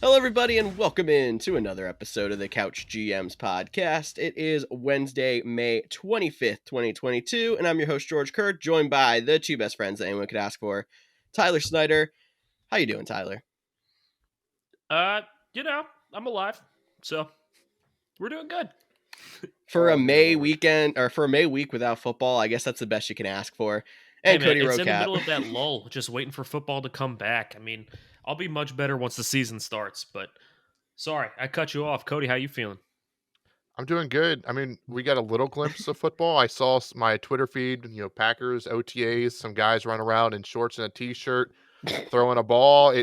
Hello, everybody, and welcome in to another episode of the Couch GMs podcast. It is Wednesday, May 25th, 2022, and I'm your host, George Kerth, joined by the two best friends that anyone could ask for, Tyler Snyder. How you doing, Tyler? Uh, I'm alive, so we're doing good. For a Oh, dear May Lord. weekend, or for a May week without football, I guess that's the best you can ask for. Hey, And man, Cody it's in the Roadcap. middle of that lull, just waiting for football to come back. I mean, I'll be much better once the season starts, but sorry, I cut you off. Cody, how you feeling? I'm doing good. I mean, we got a little glimpse of football. I saw my Twitter feed, Packers, OTAs, some guys run around in shorts and a t-shirt, throwing a ball.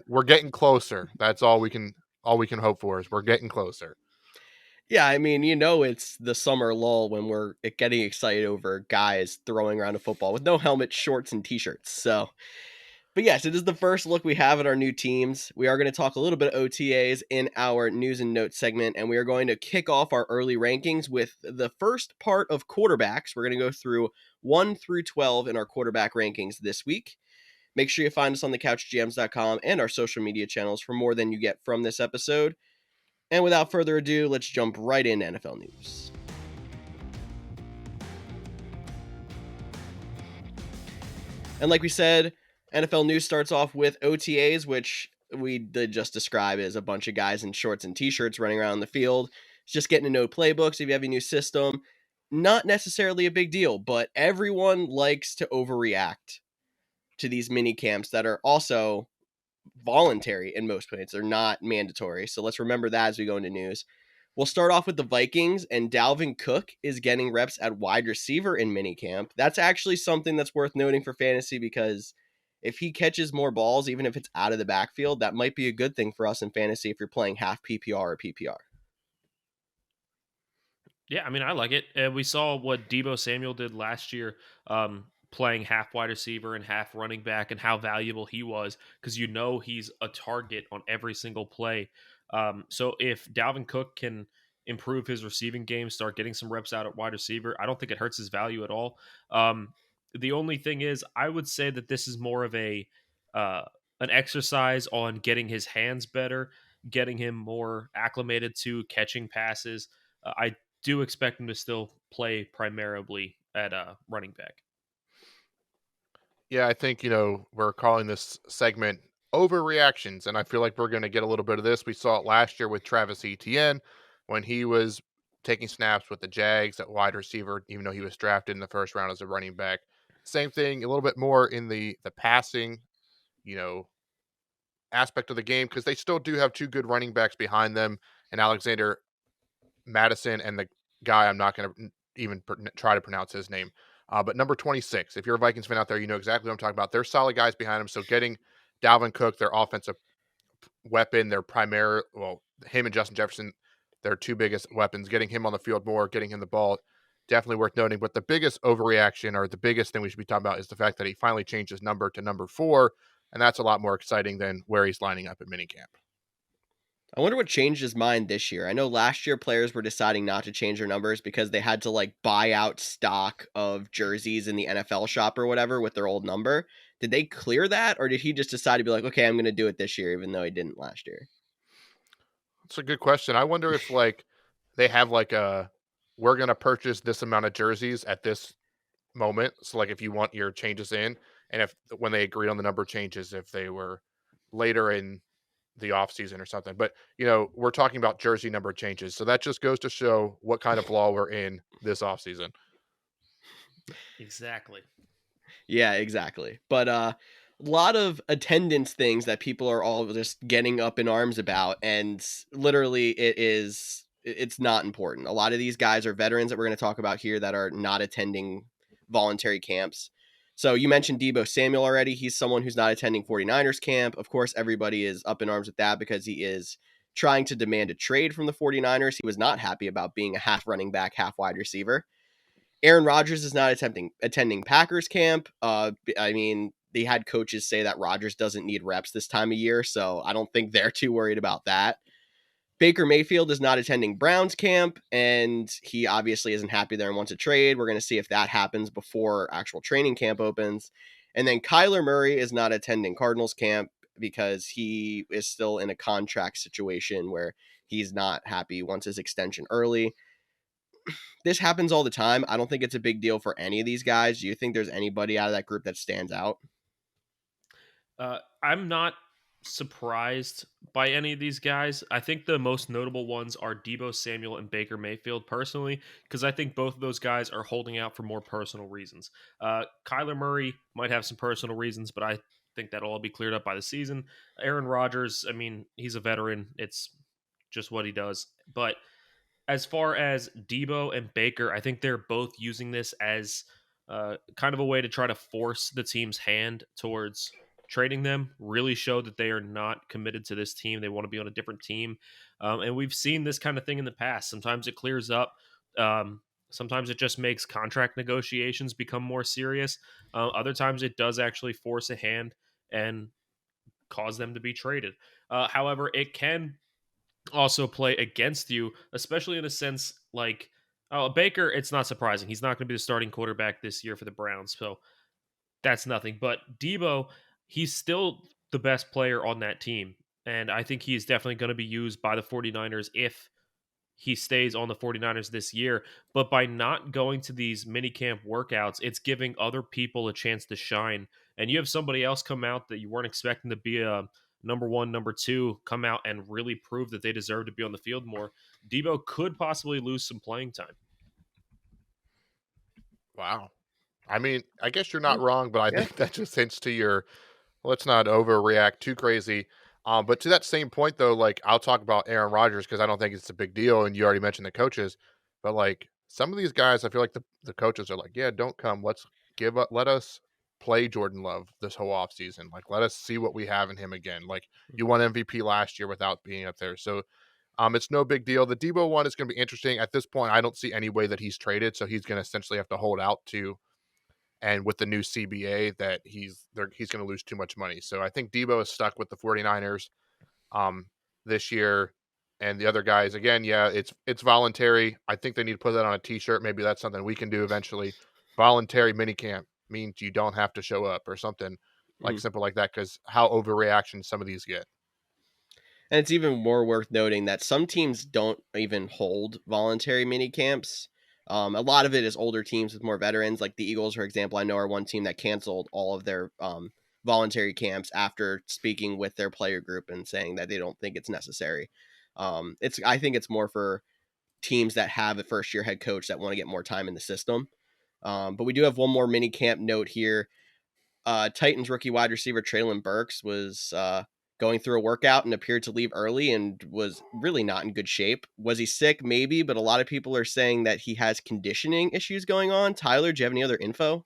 We're getting closer. That's all we can hope for is we're getting closer. Yeah, I mean, it's the summer lull when we're getting excited over guys throwing around a football with no helmet, shorts, and t-shirts. But yes, it is the first look we have at our new teams. We are going to talk a little bit of OTAs in our news and notes segment, and we are going to kick off our early rankings with the first part of quarterbacks. We're going to go through 1 through 12 in our quarterback rankings this week. Make sure you find us on thecouchgms.com and our social media channels for more than you get from this episode. And without further ado, let's jump right into NFL news. And like we said, NFL news starts off with OTAs, which we did just describe as a bunch of guys in shorts and t-shirts running around the field. It's just getting to know playbooks if you have a new system. Not necessarily a big deal, but everyone likes to overreact to these mini camps that are also voluntary in most points. They're not mandatory. So let's remember that as we go into news. We'll start off with the Vikings, and Dalvin Cook is getting reps at wide receiver in minicamp. That's actually something that's worth noting for fantasy because if he catches more balls, even if it's out of the backfield, that might be a good thing for us in fantasy if you're playing half PPR or PPR. Yeah, I mean, I like it. We saw what Debo Samuel did last year, playing half wide receiver and half running back, and how valuable he was because he's a target on every single play. So if Dalvin Cook can improve his receiving game, start getting some reps out at wide receiver, I don't think it hurts his value at all. The only thing is, I would say that this is more of uh, an exercise on getting his hands better, getting him more acclimated to catching passes. I do expect him to still play primarily at running back. Yeah, I think, we're calling this segment overreactions, and I feel like we're going to get a little bit of this. We saw it last year with Travis Etienne when he was taking snaps with the Jags at wide receiver, even though he was drafted in the first round as a running back. Same thing, a little bit more in the passing, you know, aspect of the game because they still do have two good running backs behind them, and Alexander Madison and the guy I'm not going to even try to pronounce his name. But number 26, if you're a Vikings fan out there, you know exactly what I'm talking about. There's solid guys behind him. So getting Dalvin Cook, their offensive weapon, their primary, him and Justin Jefferson, their two biggest weapons, getting him on the field more, getting him the ball, definitely worth noting. But the biggest overreaction or the biggest thing we should be talking about is the fact that he finally changed his number to number 4. And that's a lot more exciting than where he's lining up at minicamp. I wonder what changed his mind this year. I know last year players were deciding not to change their numbers because they had to buy out stock of jerseys in the NFL shop or whatever with their old number. Did they clear that, or did he just decide to be like, okay, I'm going to do it this year, even though he didn't last year? That's a good question. I wonder if they have we're gonna purchase this amount of jerseys at this moment. So if you want your changes in, and if when they agreed on the number of changes, if they were later in the off season or something. But we're talking about jersey number changes. So that just goes to show what kind of law we're in this off season. Exactly. Yeah, exactly. But a lot of attendance things that people are all just getting up in arms about, and literally it's not important. A lot of these guys are veterans that we're going to talk about here that are not attending voluntary camps. So you mentioned Debo Samuel already. He's someone who's not attending 49ers camp. Of course, everybody is up in arms with that because he is trying to demand a trade from the 49ers. He was not happy about being a half running back, half wide receiver. Aaron Rodgers is not attending Packers camp. They had coaches say that Rodgers doesn't need reps this time of year, so I don't think they're too worried about that. Baker Mayfield is not attending Browns camp, and he obviously isn't happy there and wants a trade. We're going to see if that happens before actual training camp opens. And then Kyler Murray is not attending Cardinals camp. because he is still in a contract situation where he's not happy, wants his extension early. This happens all the time. I don't think it's a big deal for any of these guys. Do you think there's anybody out of that group that stands out? I'm not surprised by any of these guys. I think the most notable ones are Debo Samuel and Baker Mayfield, personally, because I think both of those guys are holding out for more personal reasons. Kyler Murray might have some personal reasons, but I think that'll all be cleared up by the season. Aaron Rodgers, I mean, he's a veteran. It's just what he does. But as far as Debo and Baker, I think they're both using this as kind of a way to try to force the team's hand towards trading them. Really show that they are not committed to this team. They want to be on a different team, and we've seen this kind of thing in the past. Sometimes it clears up. Sometimes it just makes contract negotiations become more serious. Other times it does actually force a hand and cause them to be traded. However, it can also play against you, especially in a sense like Baker. It's not surprising he's not going to be the starting quarterback this year for the Browns, so that's nothing. But Debo, he's still the best player on that team, and I think he's definitely going to be used by the 49ers if he stays on the 49ers this year. But by not going to these minicamp workouts, it's giving other people a chance to shine. And you have somebody else come out that you weren't expecting to be a number one, number two, come out and really prove that they deserve to be on the field more. Debo could possibly lose some playing time. Wow. I mean, I guess you're Yeah. not wrong, but I Yeah. think that just hints to your let's not overreact too crazy. But to that same point, though, like I'll talk about Aaron Rodgers because I don't think it's a big deal, and you already mentioned the coaches. But like some of these guys, I feel like the coaches are like, yeah, don't come. Let's let us play Jordan Love this whole offseason. Like, let us see what we have in him again. Like you won MVP last year without being up there, so it's no big deal. The Debo one is going to be interesting. At this point, I don't see any way that he's traded, so he's going to essentially have to hold out to and with the new CBA that he's going to lose too much money. So I think Debo is stuck with the 49ers um this year, and the other guys again, yeah, it's voluntary. I think they need to put that on a t-shirt. Maybe that's something we can do eventually. Voluntary minicamp means you don't have to show up or something like Mhm. simple like that cuz how overreaction some of these get. And it's even more worth noting that some teams don't even hold voluntary mini camps. A lot of it is older teams with more veterans, like the Eagles, for example. I know are one team that canceled all of their voluntary camps after speaking with their player group and saying that they don't think it's necessary. I think it's more for teams that have a first year head coach that want to get more time in the system. But we do have one more mini camp note here. Titans rookie wide receiver Traylon Burks was going through a workout and appeared to leave early and was really not in good shape. Was he sick? Maybe, but a lot of people are saying that he has conditioning issues going on. Tyler, do you have any other info?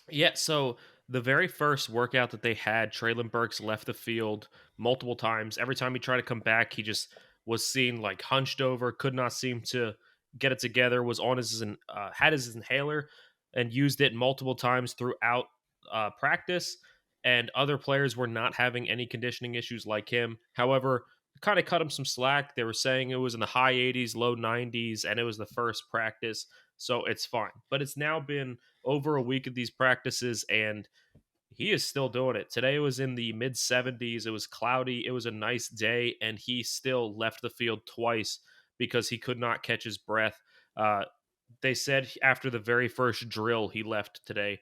Yeah, so the very first workout that they had, Traylon Burks left the field multiple times. Every time he tried to come back, he just was seen like hunched over, could not seem to get it together. Was on had his inhaler and used it multiple times throughout practice. And other players were not having any conditioning issues like him. However, kind of cut him some slack. They were saying it was in the high 80s, low 90s, and it was the first practice, so it's fine. But it's now been over a week of these practices, and he is still doing it. Today was in the mid 70s. It was cloudy. It was a nice day, and he still left the field twice because he could not catch his breath. Uh, they said after the very first drill he left today,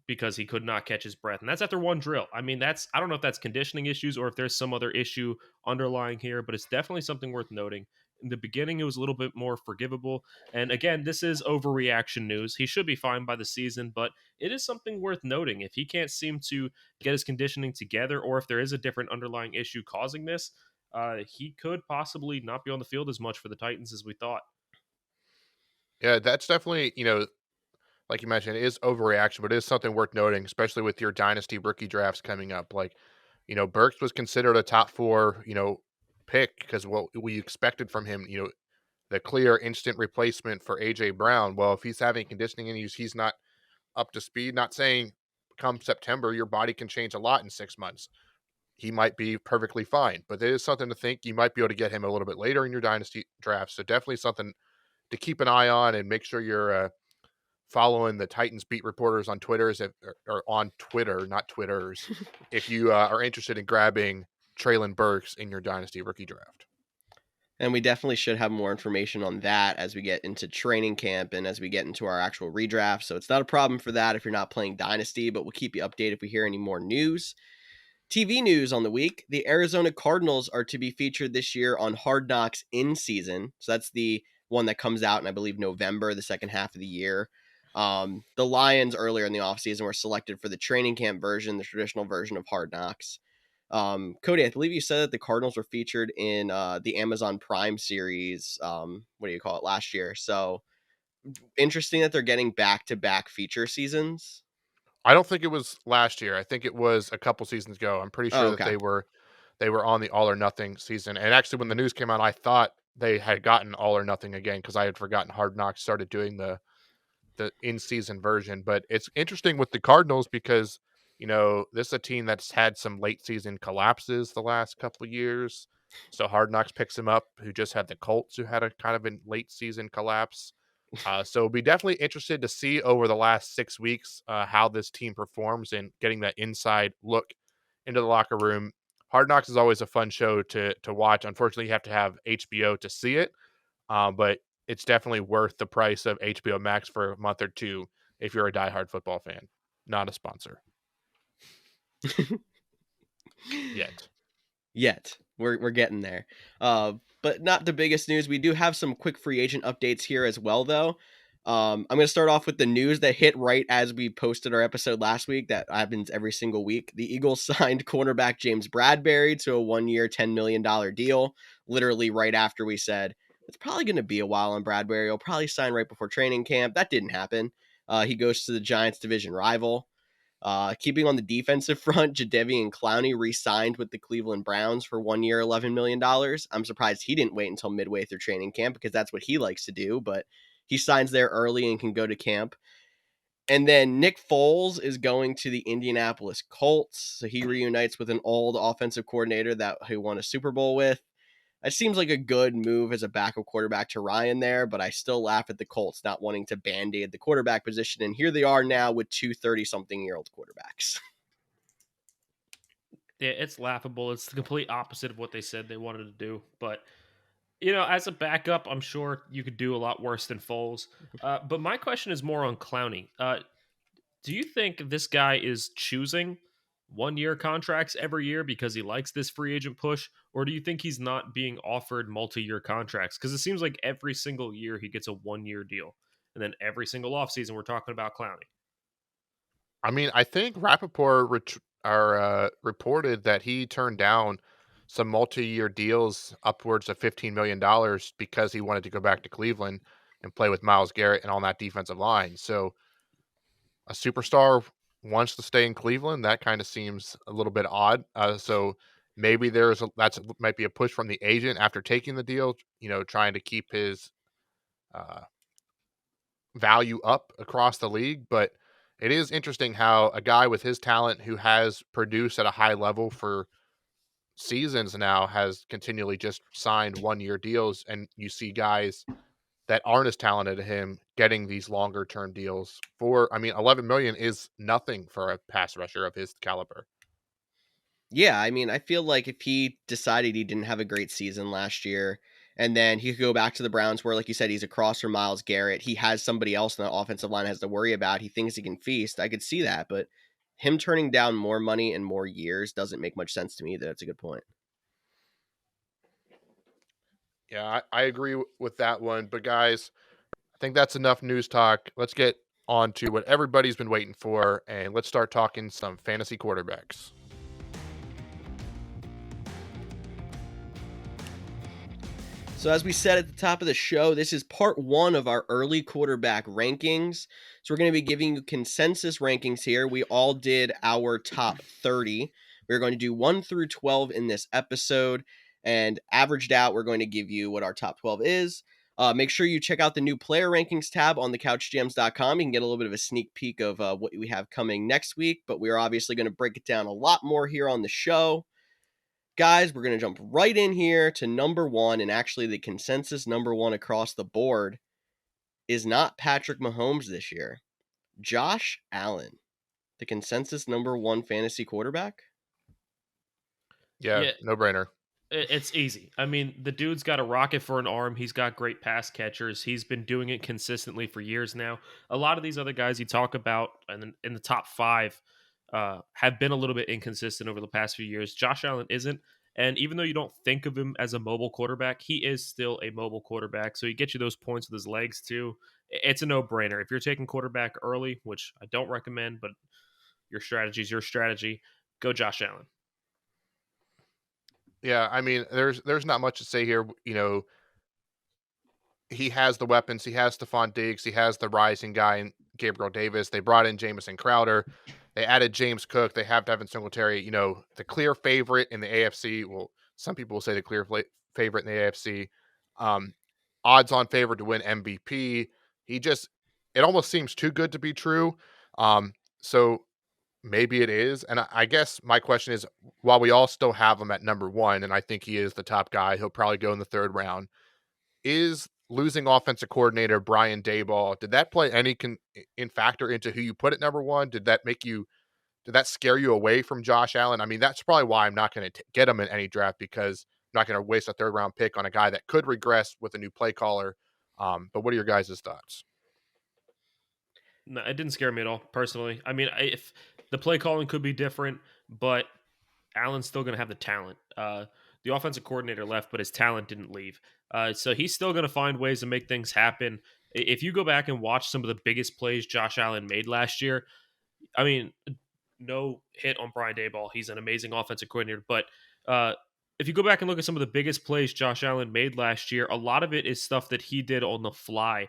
because he could not catch his breath, and that's after one drill. I mean, I don't know if that's conditioning issues or if there's some other issue underlying here, but it's definitely something worth noting. In the beginning, it was a little bit more forgivable, and again, this is overreaction news. He should be fine by the season, but it is something worth noting. If he can't seem to get his conditioning together, or if there is a different underlying issue causing this, he could possibly not be on the field as much for the Titans as we thought. Yeah, that's definitely, like you mentioned, it is overreaction, but it is something worth noting, especially with your dynasty rookie drafts coming up. Like, Burks was considered a top four, pick because what we expected from him, the clear instant replacement for AJ Brown. Well, if he's having conditioning issues, he's not up to speed. Not saying come September, your body can change a lot in 6 months. He might be perfectly fine, but there is something to think. You might be able to get him a little bit later in your dynasty draft. So definitely something to keep an eye on and make sure you're following the Titans beat reporters on Twitters or on Twitter, not Twitters, if you are interested in grabbing Traylon Burks in your dynasty rookie draft. And we definitely should have more information on that as we get into training camp and as we get into our actual redraft. So it's not a problem for that if you're not playing Dynasty, but we'll keep you updated if we hear any more news. TV news on the week. The Arizona Cardinals are to be featured this year on Hard Knocks in season. So that's the one that comes out in, I believe, November, the second half of the year. The Lions earlier in the offseason were selected for the training camp version, the traditional version of Hard Knocks. Cody, I believe you said that the Cardinals were featured in the Amazon Prime series. What do you call it? Last year. So interesting that they're getting back-to-back feature seasons. I don't think it was last year. I think it was a couple seasons ago. I'm pretty Oh, sure that okay. they were on the All or Nothing season. And actually, when the news came out, I thought they had gotten All or Nothing again because I had forgotten Hard Knocks started doing the in-season version. But it's interesting with the Cardinals because, this is a team that's had some late season collapses the last couple of years. So Hard Knocks picks them up, who just had the Colts, who had a kind of a late season collapse. So we'll be definitely interested to see over the last 6 weeks how this team performs and getting that inside look into the locker room. Hard Knocks is always a fun show to watch. Unfortunately, you have to have HBO to see it, but it's definitely worth the price of HBO Max for a month or two if you're a diehard football fan. Not a sponsor. Yet. We're getting there. But not the biggest news. We do have some quick free agent updates here as well, though. I'm going to start off with the news that hit right as we posted our episode last week. That happens every single week. The Eagles signed cornerback James Bradbury to a 1-year, $10 million deal, literally right after we said, it's probably going to be a while on Bradbury. He'll probably sign right before training camp. That didn't happen. He goes to the Giants' division rival. Keeping on the defensive front, Jadeveon Clowney re-signed with the Cleveland Browns for 1 year, $11 million. I'm surprised he didn't wait until midway through training camp because that's what he likes to do, but he signs there early and can go to camp. And then Nick Foles is going to the Indianapolis Colts. So he reunites with an old offensive coordinator that he won a Super Bowl with. It seems like a good move as a backup quarterback to Ryan there, but I still laugh at the Colts not wanting to band-aid the quarterback position. And here they are now with two 30-something-year-old quarterbacks. Yeah, it's laughable. It's the complete opposite of what they said they wanted to do. But, as a backup, I'm sure you could do a lot worse than Foles. But my question is more on Clowney. Do you think this guy is choosing 1-year contracts every year because he likes this free agent push? Or do you think he's not being offered multi-year contracts? Because it seems like every single year he gets a 1-year deal. And then every single offseason we're talking about Clowney. I mean, I think Rappaport reported that he turned down some multi-year deals upwards of $15 million because he wanted to go back to Cleveland and play with Myles Garrett and on that defensive line. So a superstar wants to stay in Cleveland. That kind of seems a little bit odd. So maybe that's might be a push from the agent after taking the deal, trying to keep his uh, value up across the league. But it is interesting how a guy with his talent who has produced at a high level for seasons now has continually just signed 1-year deals. And you see guys that aren't as talented as him getting these longer term deals for, 11 million is nothing for a pass rusher of his caliber. Yeah, I feel like if he decided he didn't have a great season last year, and then he could go back to the Browns where, like you said, he's across from Myles Garrett. He has somebody else in the offensive line has to worry about. He thinks he can feast. I could see that, but him turning down more money and more years doesn't make much sense to me. That's a good point. Yeah, I agree with that one. But guys, I think that's enough news talk. Let's get on to what everybody's been waiting for, and let's start talking some fantasy quarterbacks. So as we said at the top of the show, this is part 1 of our early quarterback rankings. So we're going to be giving you consensus rankings here. We all did our top 30. We're going to do 1 through 12 in this episode, and averaged out, we're going to give you what our top 12 is. Make sure you check out the new player rankings tab on thecouchgms.com. You can get a little bit of a sneak peek of what we have coming next week, but we're obviously going to break it down a lot more here on the show. Guys, we're going to jump right in here to number 1, and actually the consensus number 1 across the board. is not Patrick Mahomes this year. Josh Allen, the consensus number 1 fantasy quarterback. Yeah, Yeah, no brainer. it's easy. I mean, the dude's got a rocket for an arm. He's got great pass catchers. He's been doing it consistently for years now. A lot of these other guys you talk about in the top five have been a little bit inconsistent over the past few years. Josh Allen isn't. And even though you don't think of him as a mobile quarterback, he is still a mobile quarterback. So he gets you those points with his legs too. It's a no-brainer. If you're taking quarterback early, which I don't recommend, but your strategy is your strategy, go Josh Allen. Yeah, I mean, there's not much to say here. He has the weapons. He has Stephon Diggs. He has the rising guy in Gabriel Davis. They brought in Jamison Crowder. They added James Cook. They have Devin Singletary. The clear favorite in the AFC. Well, some people will say the clear favorite in the AFC. Um, odds-on favorite to win MVP. It almost seems too good to be true. So maybe it is. And I guess my question is, while we all still have him at number 1, and I think he is the top guy, he'll probably go in the 3rd round. Is losing offensive coordinator Brian Daboll, did that play any in factor into who you put at number 1? Did that scare you away from Josh Allen? I mean, that's probably why I'm not going to get him in any draft, because I'm not going to waste a 3rd round pick on a guy that could regress with a new play caller. But what are your guys' thoughts? No, it didn't scare me at all, personally. I mean, if the play calling could be different, but Allen's still going to have the talent. The offensive coordinator left, but his talent didn't leave. So he's still going to find ways to make things happen. If you go back and watch some of the biggest plays Josh Allen made last year, I mean, no hit on Brian Daboll. He's an amazing offensive coordinator. But if you go back and look at some of the biggest plays Josh Allen made last year, a lot of it is stuff that he did on the fly.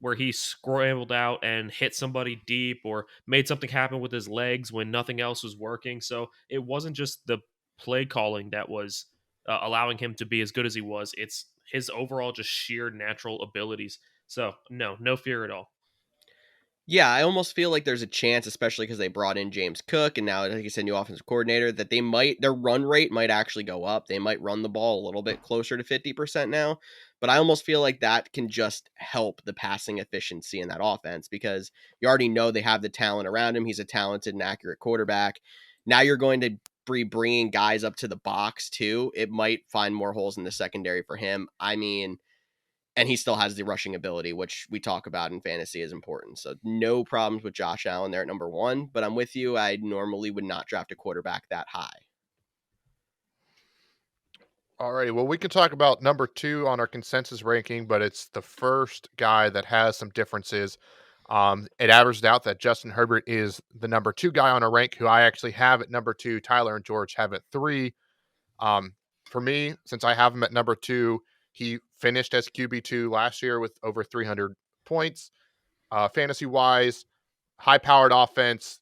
Where he scrambled out and hit somebody deep or made something happen with his legs when nothing else was working. So it wasn't just the play calling that was allowing him to be as good as he was. It's his overall just sheer natural abilities. So no fear at all. Yeah, I almost feel like there's a chance, especially because they brought in James Cook and now, like you said, new offensive coordinator, that their run rate might actually go up. They might run the ball a little bit closer to 50% now. But I almost feel like that can just help the passing efficiency in that offense, because you already know they have the talent around him. He's a talented and accurate quarterback. Now you're going to be bringing guys up to the box too. It might find more holes in the secondary for him. I mean, and he still has the rushing ability, which we talk about in fantasy is important. So no problems with Josh Allen there at number 1, but I'm with you. I normally would not draft a quarterback that high. All righty. Well, we can talk about number 2 on our consensus ranking, but it's the first guy that has some differences. It averaged out that Justin Herbert is the number 2 guy on our rank, who I actually have at number 2. Tyler and George have at 3. For me, since I have him at number 2, he finished as QB2 last year with over 300 points. Fantasy wise, high powered offense,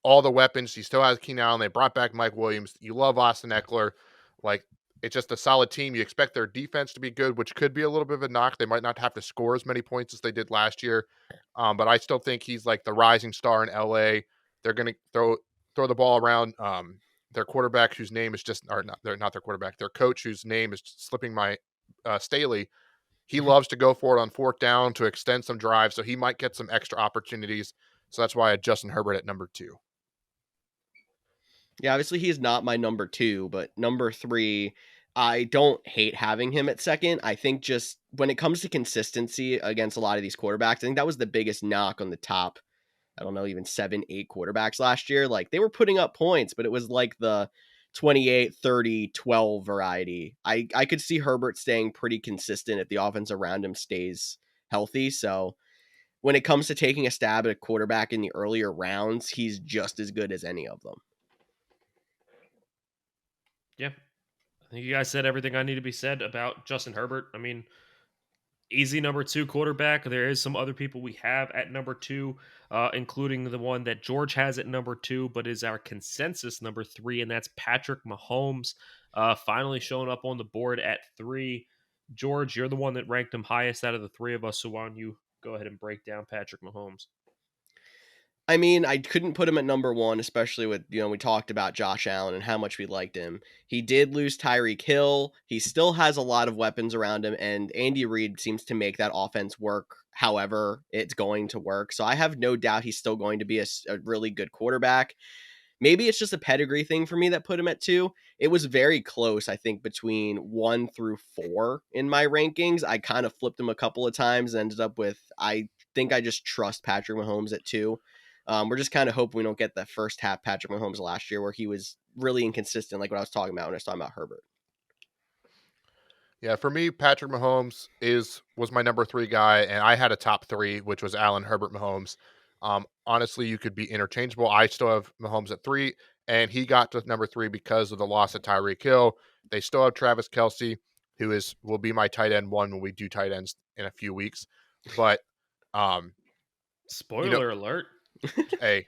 all the weapons. He still has Keenan Allen. They brought back Mike Williams. You love Austin Eckler. Like, it's just a solid team. You expect their defense to be good, which could be a little bit of a knock. They might not have to score as many points as they did last year. But I still think he's like the rising star in LA. They're going to throw the ball around. Their quarterback, whose name is just, or not, they're not their quarterback, their coach, whose name is slipping my Staley. He loves to go for it on 4th down to extend some drives. So he might get some extra opportunities. So that's why I had Justin Herbert at number 2. Yeah, obviously he's not my number 2, but number 3, I don't hate having him at second. I think just when it comes to consistency against a lot of these quarterbacks, I think that was the biggest knock on the top, I don't know, even 7, 8 quarterbacks last year. Like, they were putting up points, but it was like the 28, 30, 12 variety. I could see Herbert staying pretty consistent if the offense around him stays healthy. So when it comes to taking a stab at a quarterback in the earlier rounds, he's just as good as any of them. Yeah. I think you guys said everything I need to be said about Justin Herbert. I mean, easy number 2 quarterback. There is some other people we have at number 2, including the one that George has at number 2, but is our consensus number 3, and that's Patrick Mahomes. Finally showing up on the board at 3. George, you're the one that ranked him highest out of the 3 of us, so why don't you go ahead and break down Patrick Mahomes? I mean, I couldn't put him at number one, especially with, we talked about Josh Allen and how much we liked him. He did lose Tyreek Hill. He still has a lot of weapons around him, and Andy Reid seems to make that offense work however it's going to work. So I have no doubt he's still going to be a really good quarterback. Maybe it's just a pedigree thing for me that put him at 2. It was very close, I think, between 1 through 4 in my rankings. I kind of flipped him a couple of times and ended up with, I think I just trust Patrick Mahomes at 2. We're just kind of hoping we don't get the first half Patrick Mahomes last year where he was really inconsistent, like what I was talking about when I was talking about Herbert. Yeah, for me, Patrick Mahomes was my number 3 guy, and I had a top 3, which was Allen, Herbert, Mahomes. Honestly, you could be interchangeable. I still have Mahomes at 3, and he got to number 3 because of the loss of Tyreek Hill. They still have Travis Kelce, who will be my tight end 1 when we do tight ends in a few weeks. But Spoiler alert. hey,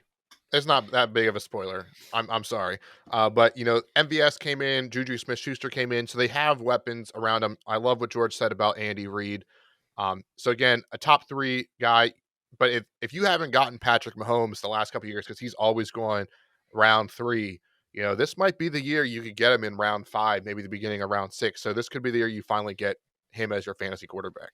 it's not that big of a spoiler. I'm sorry. But MVS came in, Juju Smith-Schuster came in, so they have weapons around them. I love what George said about Andy Reid. So again, a top 3 guy. But if you haven't gotten Patrick Mahomes the last couple of years, because he's always going round 3, this might be the year you could get him in round 5, maybe the beginning of round 6. So this could be the year you finally get him as your fantasy quarterback.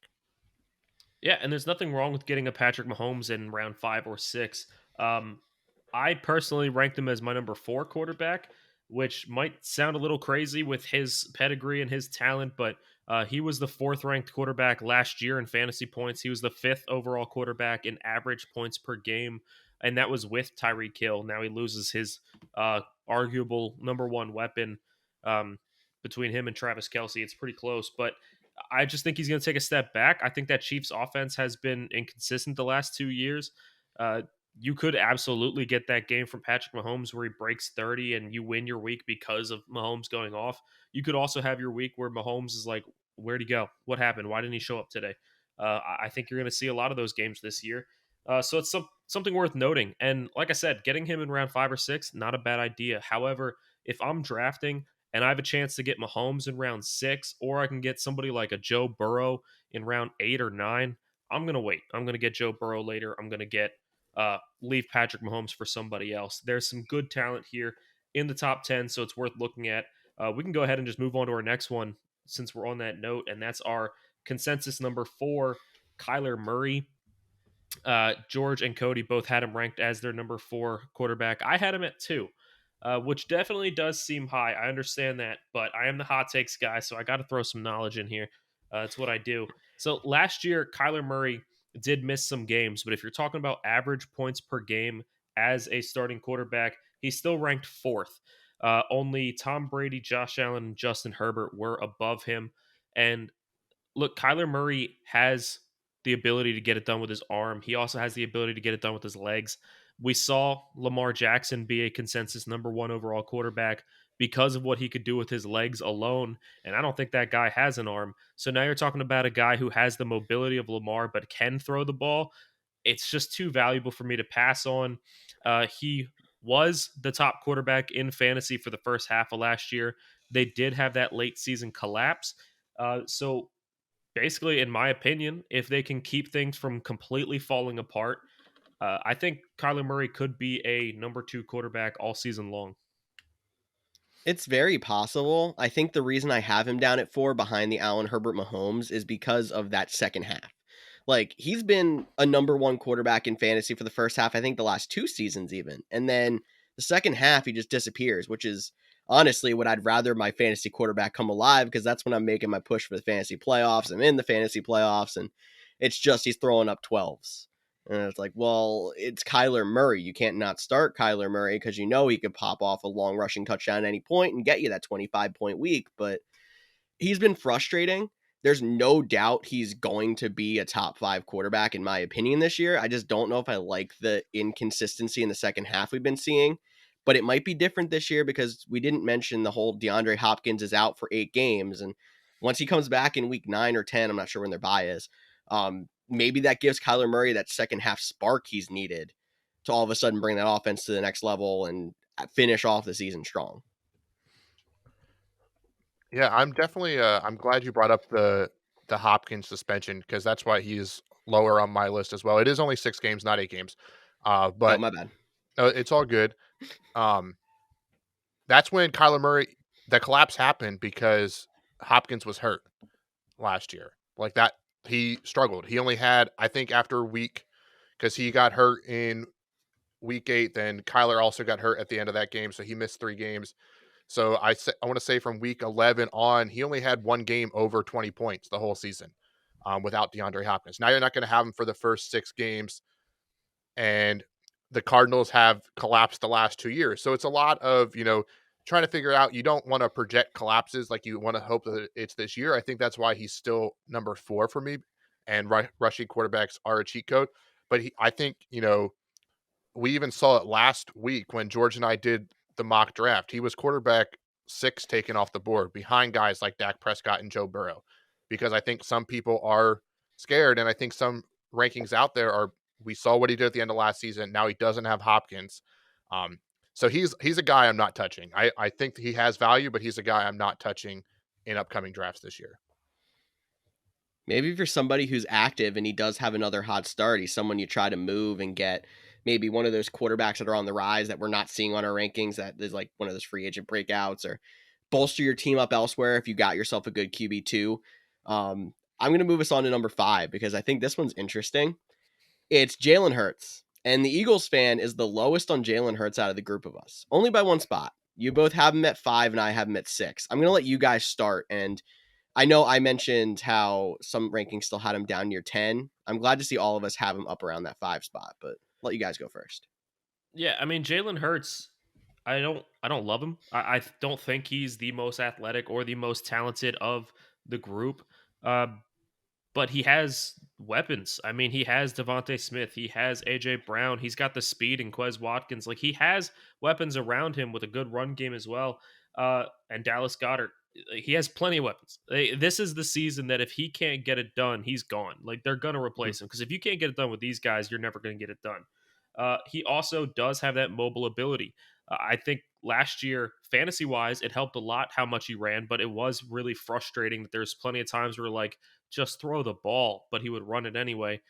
Yeah, and there's nothing wrong with getting a Patrick Mahomes in round 5 or 6. I personally ranked him as my number 4 quarterback, which might sound a little crazy with his pedigree and his talent, but he was the 4th ranked quarterback last year in fantasy points. He was the 5th overall quarterback in average points per game, and that was with Tyreek Hill. Now he loses his arguable number 1 weapon between him and Travis Kelce. It's pretty close, but I just think he's going to take a step back. I think that Chiefs offense has been inconsistent the last 2 years. You could absolutely get that game from Patrick Mahomes where he breaks 30 and you win your week because of Mahomes going off. You could also have your week where Mahomes is like, where'd he go? What happened? Why didn't he show up today? I think you're going to see a lot of those games this year. So it's something worth noting. And like I said, getting him in round 5 or 6, not a bad idea. However, if I'm drafting and I have a chance to get Mahomes in round 6, or I can get somebody like a Joe Burrow in round 8 or 9, I'm going to wait. I'm going to get Joe Burrow later. I'm going to leave Patrick Mahomes for somebody else. There's some good talent here in the top 10, so it's worth looking at. We can go ahead and just move on to our next one since we're on that note, and that's our consensus number 4, Kyler Murray. George and Cody both had him ranked as their number 4 quarterback. I had him at 2. Which definitely does seem high. I understand that, but I am the hot takes guy, so I got to throw some knowledge in here. It's what I do. So last year, Kyler Murray did miss some games, but if you're talking about average points per game as a starting quarterback, he's still ranked 4th. Only Tom Brady, Josh Allen, and Justin Herbert were above him. And look, Kyler Murray has the ability to get it done with his arm. He also has the ability to get it done with his legs. We saw Lamar Jackson be a consensus number 1 overall quarterback because of what he could do with his legs alone. And I don't think that guy has an arm. So now you're talking about a guy who has the mobility of Lamar but can throw the ball. It's just too valuable for me to pass on. He was the top quarterback in fantasy for the first half of last year. They did have that late season collapse. So basically, in my opinion, if they can keep things from completely falling apart, I think Kyler Murray could be a number 2 quarterback all season long. It's very possible. I think the reason I have him down at 4 behind the Allen Herbert Mahomes is because of that second half. Like, he's been a number 1 quarterback in fantasy for the first half, I think the last 2 seasons even. And then the second half, he just disappears, which is honestly what I'd rather my fantasy quarterback come alive, because that's when I'm making my push for the fantasy playoffs. I'm in the fantasy playoffs, and it's just he's throwing up 12s. And it's like, well, it's Kyler Murray. You can't not start Kyler Murray because you know he could pop off a long rushing touchdown at any point and get you that 25-point week. But he's been frustrating. There's no doubt he's going to be a top 5 quarterback, in my opinion, this year. I just don't know if I like the inconsistency in the second half we've been seeing. But it might be different this year because we didn't mention the whole DeAndre Hopkins is out for 8 games. And once he comes back in week 9 or 10, I'm not sure when their bye is, maybe that gives Kyler Murray that second half spark he's needed to all of a sudden bring that offense to the next level and finish off the season strong. Yeah, I'm definitely. I'm glad you brought up the Hopkins suspension, because that's why he's lower on my list as well. It is only 6 games, not 8 games, Oh, But my bad. it's all good. Um, that's when Kyler Murray, the collapse happened because Hopkins was hurt last year. Like that, he struggled. He only had, I think, after week, because he got hurt in week 8. Then Kyler also got hurt at the end of that game, so he missed 3 games. So I want to say from week 11 on, he only had 1 game over 20 points the whole season without DeAndre Hopkins. Now you're not going to have him for the first 6 games, and the Cardinals have collapsed the last 2 years. So it's a lot of, trying to figure out. You don't want to project collapses, like you want to hope that it's this year. I think that's why he's still number 4 for me. And rushing quarterbacks are a cheat code. But I think, we even saw it last week when George and I did the mock draft. He was quarterback 6 taken off the board behind guys like Dak Prescott and Joe Burrow, because I think some people are scared. And I think some rankings out there are, we saw what he did at the end of last season. Now he doesn't have Hopkins. So he's a guy I'm not touching. I think he has value, but he's a guy I'm not touching in upcoming drafts this year. Maybe if you're somebody who's active and he does have another hot start, he's someone you try to move and get maybe one of those quarterbacks that are on the rise that we're not seeing on our rankings, that is like one of those free agent breakouts, or bolster your team up elsewhere if you got yourself a good QB2. I'm going to move us on to number 5 because I think this one's interesting. It's Jalen Hurts. And the Eagles fan is the lowest on Jalen Hurts out of the group of us, only by 1 spot. You both have him at 5 and I have him at 6. I'm going to let you guys start. And I know I mentioned how some rankings still had him down near 10. I'm glad to see all of us have him up around that 5 spot, but let you guys go first. Yeah, I mean Jalen Hurts, I don't love him. I don't think he's the most athletic or the most talented of the group. Uh, but he has weapons. I mean, he has Devontae Smith, he has AJ Brown, he's got the speed and Quez Watkins. Like he has weapons around him with a good run game as well. And Dallas Goddard. He has plenty of weapons. This is the season that if he can't get it done, he's gone. Like they're gonna replace him because if you can't get it done with these guys, you're never gonna get it done. He also does have that mobile ability. I think last year, fantasy wise, it helped a lot how much he ran, but it was really frustrating that there's plenty of times where like just throw the ball, but he would run it anyway.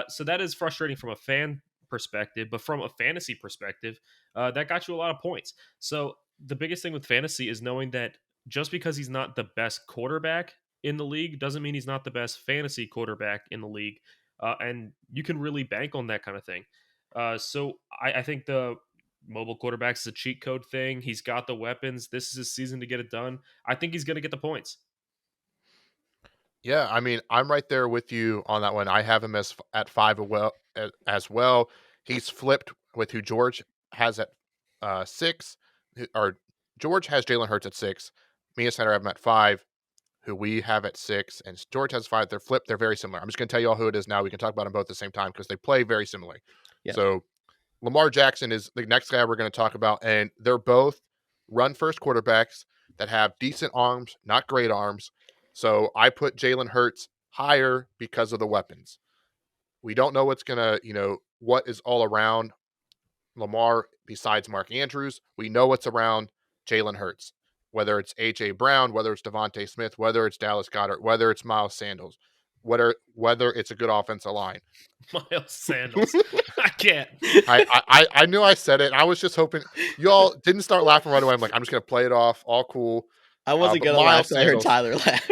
So that is frustrating from a fan perspective, but from a fantasy perspective, that got you a lot of points. So the biggest thing with fantasy is knowing that just because he's not the best quarterback in the league doesn't mean he's not the best fantasy quarterback in the league. And you can really bank on that kind of thing. So I think the mobile quarterback's is a cheat code thing. He's got the weapons. This is his season to get it done. I think he's going to get the points. Yeah, I mean, I'm right there with you on that one. I have him at 5 as well. He's flipped with who George has at 6, or George has Jalen Hurts at 6. Me and Snyder have him at 5, who we have at 6, and George has 5. They're flipped. They're very similar. I'm just going to tell you all who it is now. We can talk about them both at the same time because they play very similarly. Yeah. So Lamar Jackson is the next guy we're going to talk about, and they're both run-first quarterbacks that have decent arms, not great arms. So I put Jalen Hurts higher because of the weapons. We don't know what's going to, what is all around Lamar besides Mark Andrews. We know what's around Jalen Hurts, whether it's A.J. Brown, whether it's Devontae Smith, whether it's Dallas Goddard, whether it's Miles Sanders, whether it's a good offensive line. Miles Sanders. I can't. I knew I said it. I was just hoping you all didn't start laughing right away. I'm like, I'm just going to play it off. All cool. I wasn't going to laugh until I heard Tyler laugh.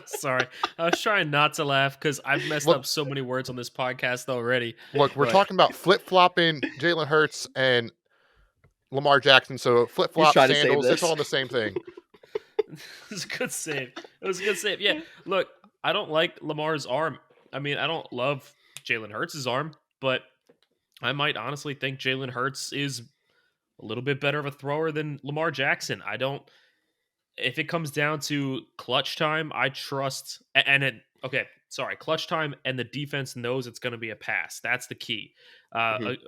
Sorry. I was trying not to laugh because I've messed up so many words on this podcast already. Look, we're talking about flip-flopping Jalen Hurts and Lamar Jackson. So flip-flop sandals, it's all the same thing. It was a good save. Yeah. Look, I don't like Lamar's arm. I mean, I don't love Jalen Hurts' arm, but I might honestly think Jalen Hurts is a little bit better of a thrower than Lamar Jackson. If it comes down to clutch time, I trust clutch time and the defense knows it's going to be a pass. That's the key.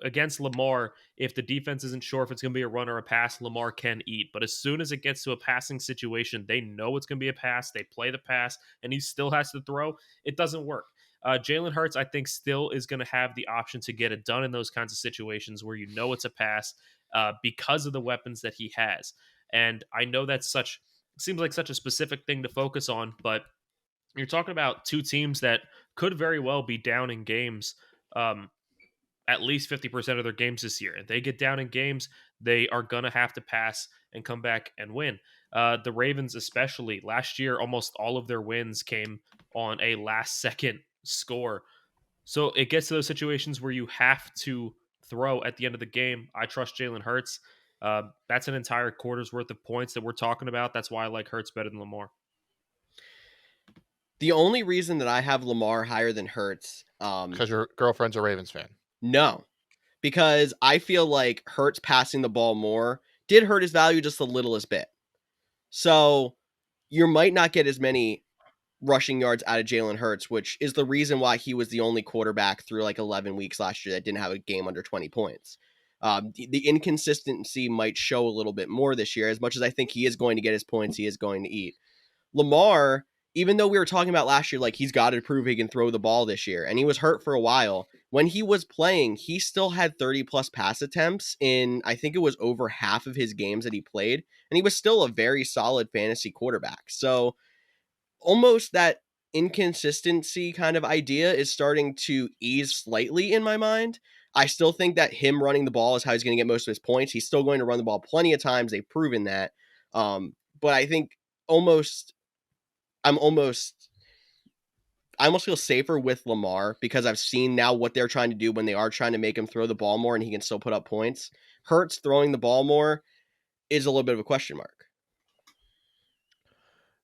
Against Lamar, if the defense isn't sure if it's going to be a run or a pass, Lamar can eat. But as soon as it gets to a passing situation, they know it's going to be a pass. They play the pass, and he still has to throw. It doesn't work. Jalen Hurts, I think, still is going to have the option to get it done in those kinds of situations where you know it's a pass because of the weapons that he has. And I know seems like such a specific thing to focus on, but you're talking about two teams that could very well be down in games at least 50% of their games this year. If they get down in games, they are going to have to pass and come back and win. The Ravens, especially last year, almost all of their wins came on a last second score. So it gets to those situations where you have to throw at the end of the game. I trust Jalen Hurts. That's an entire quarter's worth of points that we're talking about. That's why I like Hurts better than Lamar. The only reason that I have Lamar higher than Hurts, Because your girlfriend's a Ravens fan. no, because I feel like Hurts passing the ball more did hurt his value just the littlest bit. So you might not get as many rushing yards out of Jalen Hurts, which is the reason why he was the only quarterback through like 11 weeks last year that didn't have a game under 20 points. The inconsistency might show a little bit more this year. As much as I think he is going to get his points, he is going to eat. Lamar, even though we were talking about last year, like he's got to prove he can throw the ball this year, and he was hurt for a while. When he was playing, he still had 30 plus pass attempts in, I think it was over half of his games that he played, and he was still a very solid fantasy quarterback. So almost that inconsistency kind of idea is starting to ease slightly in my mind. I still think that him running the ball is how he's going to get most of his points. He's still going to run the ball plenty of times. They've proven that. But I think almost I almost feel safer with Lamar because I've seen now what they're trying to do when they are trying to make him throw the ball more and he can still put up points. Hurts throwing the ball more is a little bit of a question mark.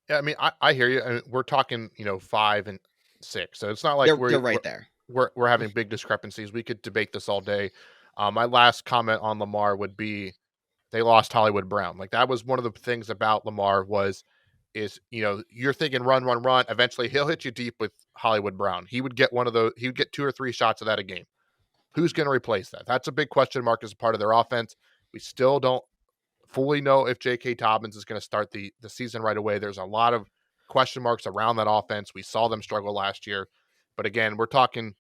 Yeah, I mean, I hear you. I mean, we're talking, 5 and 6, so it's not like They're right there. We're having big discrepancies. We could debate this all day. My last comment on Lamar would be they lost Hollywood Brown. Like that was one of the things about Lamar is you're thinking run, run, run. Eventually he'll hit you deep with Hollywood Brown. He would get he would get 2 or 3 shots of that a game. Who's going to replace that? That's a big question mark as a part of their offense. We still don't fully know if J.K. Dobbins is going to start the season right away. There's a lot of question marks around that offense. We saw them struggle last year. But again, we're talking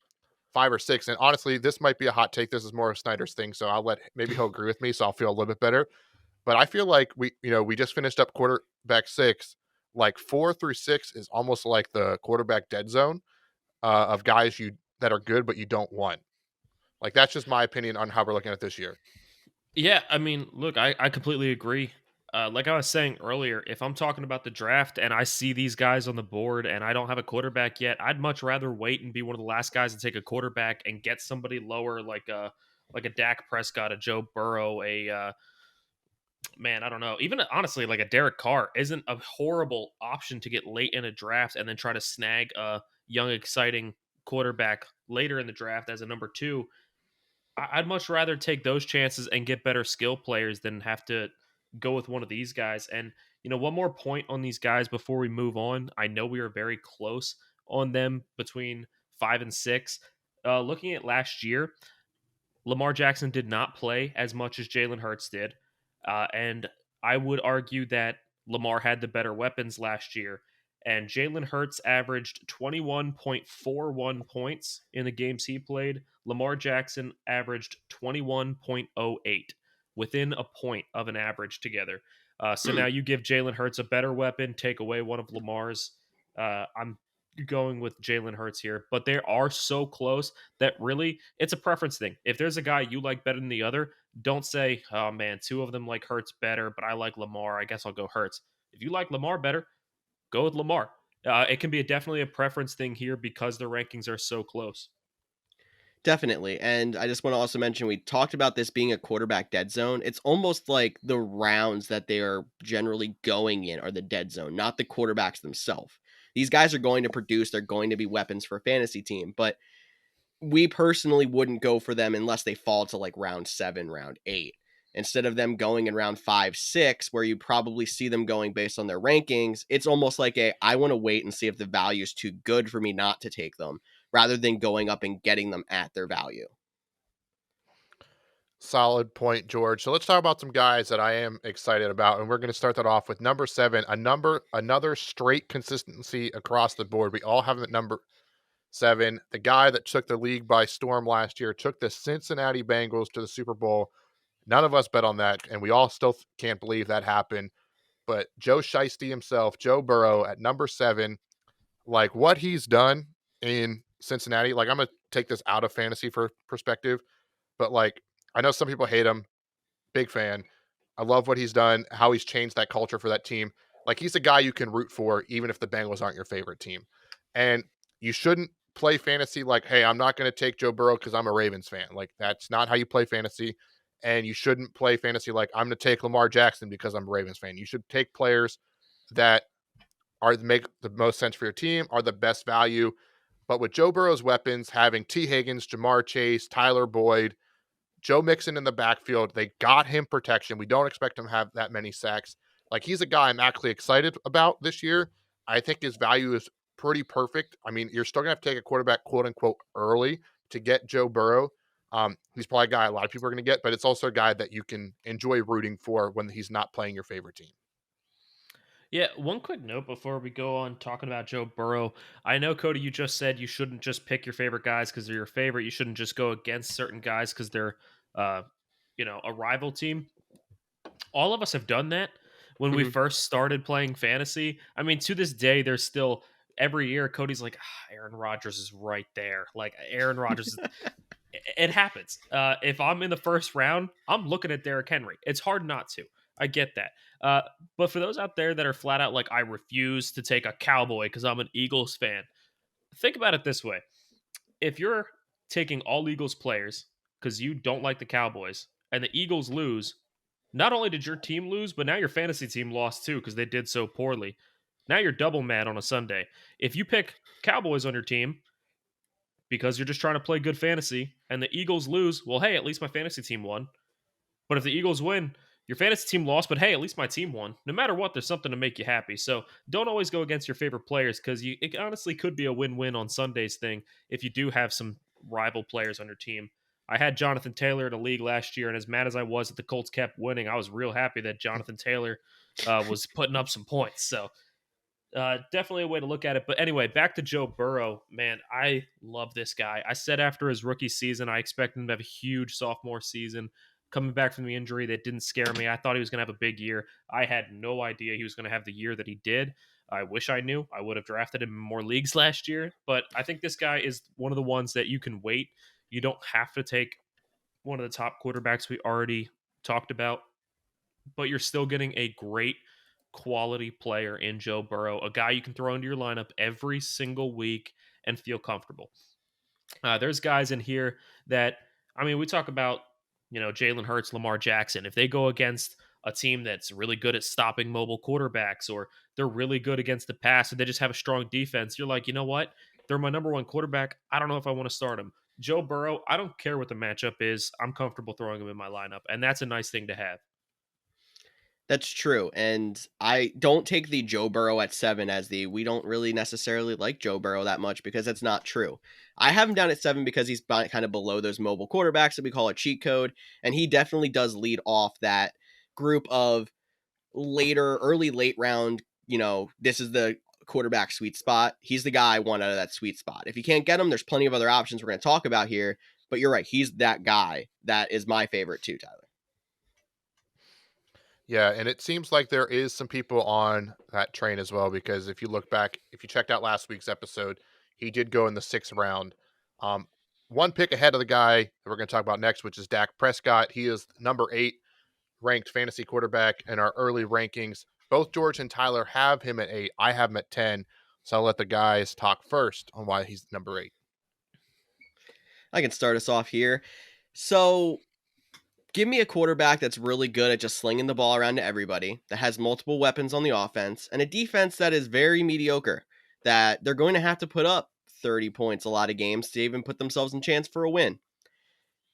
5 or 6. And honestly, this might be a hot take. This is more of Snyder's thing. So maybe he'll agree with me. So I'll feel a little bit better. But I feel like we just finished up quarterback 6. Like 4 through 6 is almost like the quarterback dead zone of guys that are good, but you don't want. Like that's just my opinion on how we're looking at this year. Yeah, I mean, look, I completely agree. Like I was saying earlier, if I'm talking about the draft and I see these guys on the board and I don't have a quarterback yet, I'd much rather wait and be one of the last guys to take a quarterback and get somebody lower, like a Dak Prescott, a Joe Burrow, man, I don't know. Even honestly, like a Derek Carr isn't a horrible option to get late in a draft and then try to snag a young, exciting quarterback later in the draft as a number 2. I'd much rather take those chances and get better skill players than have to go with one of these guys. And, one more point on these guys before we move on. I know we are very close on them between 5 and 6. Looking at last year, Lamar Jackson did not play as much as Jalen Hurts did. And I would argue that Lamar had the better weapons last year. And Jalen Hurts averaged 21.41 points in the games he played. Lamar Jackson averaged 21.08, within a point of an average together. So now you give Jalen Hurts a better weapon, take away one of Lamar's. I'm going with Jalen Hurts here, but they are so close that really it's a preference thing. If there's a guy you like better than the other, don't say, oh man, 2 of them like Hurts better, but I like Lamar. I guess I'll go Hurts. If you like Lamar better, go with Lamar. It can be definitely a preference thing here because the rankings are so close. Definitely. And I just want to also mention, we talked about this being a quarterback dead zone. It's almost like the rounds that they are generally going in are the dead zone, not the quarterbacks themselves. These guys are going to produce. They're going to be weapons for a fantasy team. But we personally wouldn't go for them unless they fall to like round 7, round 8. Instead of them going in round 5, 6, where you probably see them going based on their rankings, it's almost like I want to wait and see if the value is too good for me not to take them, rather than going up and getting them at their value. Solid point, George. So let's talk about some guys that I am excited about, and we're going to start that off with number 7, another straight consistency across the board. We all have that number 7. The guy that took the league by storm last year, took the Cincinnati Bengals to the Super Bowl. None of us bet on that, and we all still can't believe that happened. But Joe Shiesty himself, Joe Burrow at number 7, like what he's done in Cincinnati. Like, I'm gonna take this out of fantasy for perspective, but like, I know some people hate him. Big fan. I love what he's done, how he's changed that culture for that team. Like, he's a guy you can root for, even if the Bengals aren't your favorite team. And you shouldn't play fantasy like, hey, I'm not going to take Joe Burrow because I'm a Ravens fan. Like, that's not how you play fantasy. And you shouldn't play fantasy like, I'm going to take Lamar Jackson because I'm a Ravens fan. You should take players that make the most sense for your team, are the best value. But with Joe Burrow's weapons, having T. Higgins, Jamar Chase, Tyler Boyd, Joe Mixon in the backfield, they got him protection. We don't expect him to have that many sacks. Like, he's a guy I'm actually excited about this year. I think his value is pretty perfect. I mean, you're still going to have to take a quarterback, quote unquote, early to get Joe Burrow. He's probably a guy a lot of people are going to get, but it's also a guy that you can enjoy rooting for when he's not playing your favorite team. Yeah, one quick note before we go on talking about Joe Burrow. I know, Cody, you just said you shouldn't just pick your favorite guys because they're your favorite. You shouldn't just go against certain guys because they're, uh, a rival team. All of us have done that when we Mhm. first started playing fantasy. I mean, to this day, there's still every year Cody's like, Aaron Rodgers is right there. Like, Aaron Rodgers is it happens. If I'm in the first round, I'm looking at Derrick Henry. It's hard not to. I get that. But for those out there that are flat out like, I refuse to take a Cowboy because I'm an Eagles fan, think about it this way. If you're taking all Eagles players because you don't like the Cowboys and the Eagles lose, not only did your team lose, but now your fantasy team lost too because they did so poorly. Now you're double mad on a Sunday. If you pick Cowboys on your team, because you're just trying to play good fantasy and the Eagles lose, well, hey, at least my fantasy team won. But if the Eagles win, your fantasy team lost, but hey, at least my team won. No matter what, there's something to make you happy. So don't always go against your favorite players because it honestly could be a win-win on Sunday's thing if you do have some rival players on your team. I had Jonathan Taylor in a league last year, and as mad as I was that the Colts kept winning, I was real happy that Jonathan Taylor was putting up some points. So definitely a way to look at it. But anyway, back to Joe Burrow. Man, I love this guy. I said after his rookie season, I expected him to have a huge sophomore season. Coming back from the injury, that didn't scare me. I thought he was going to have a big year. I had no idea he was going to have the year that he did. I wish I knew. I would have drafted him in more leagues last year. But I think this guy is one of the ones that you can wait. You don't have to take one of the top quarterbacks we already talked about, but you're still getting a great quality player in Joe Burrow, a guy you can throw into your lineup every single week and feel comfortable. There's guys in here that, I mean, we talk about, Jalen Hurts, Lamar Jackson. If they go against a team that's really good at stopping mobile quarterbacks, or they're really good against the pass, and they just have a strong defense, you're like, you know what? They're my number one quarterback. I don't know if I want to start him. Joe Burrow, I don't care what the matchup is. I'm comfortable throwing him in my lineup, and that's a nice thing to have. That's true. And I don't take the Joe Burrow at 7 as we don't really necessarily like Joe Burrow that much, because that's not true. I have him down at 7 because he's kind of below those mobile quarterbacks that we call a cheat code. And he definitely does lead off that group of early, late round, this is the quarterback sweet spot. He's the guy I want out of that sweet spot. If you can't get him, there's plenty of other options we're going to talk about here. But you're right. He's that guy that is my favorite too, Tyler. Yeah, and it seems like there is some people on that train as well, because if you look back, if you checked out last week's episode, he did go in the 6th round. Um, one pick ahead of the guy that we're going to talk about next, which is Dak Prescott. He is number 8 ranked fantasy quarterback in our early rankings. Both George and Tyler have him at 8. I have him at 10. So I'll let the guys talk first on why he's number 8. I can start us off here. So give me a quarterback that's really good at just slinging the ball around to everybody, that has multiple weapons on the offense, and a defense that is very mediocre, that they're going to have to put up 30 points a lot of games to even put themselves in chance for a win.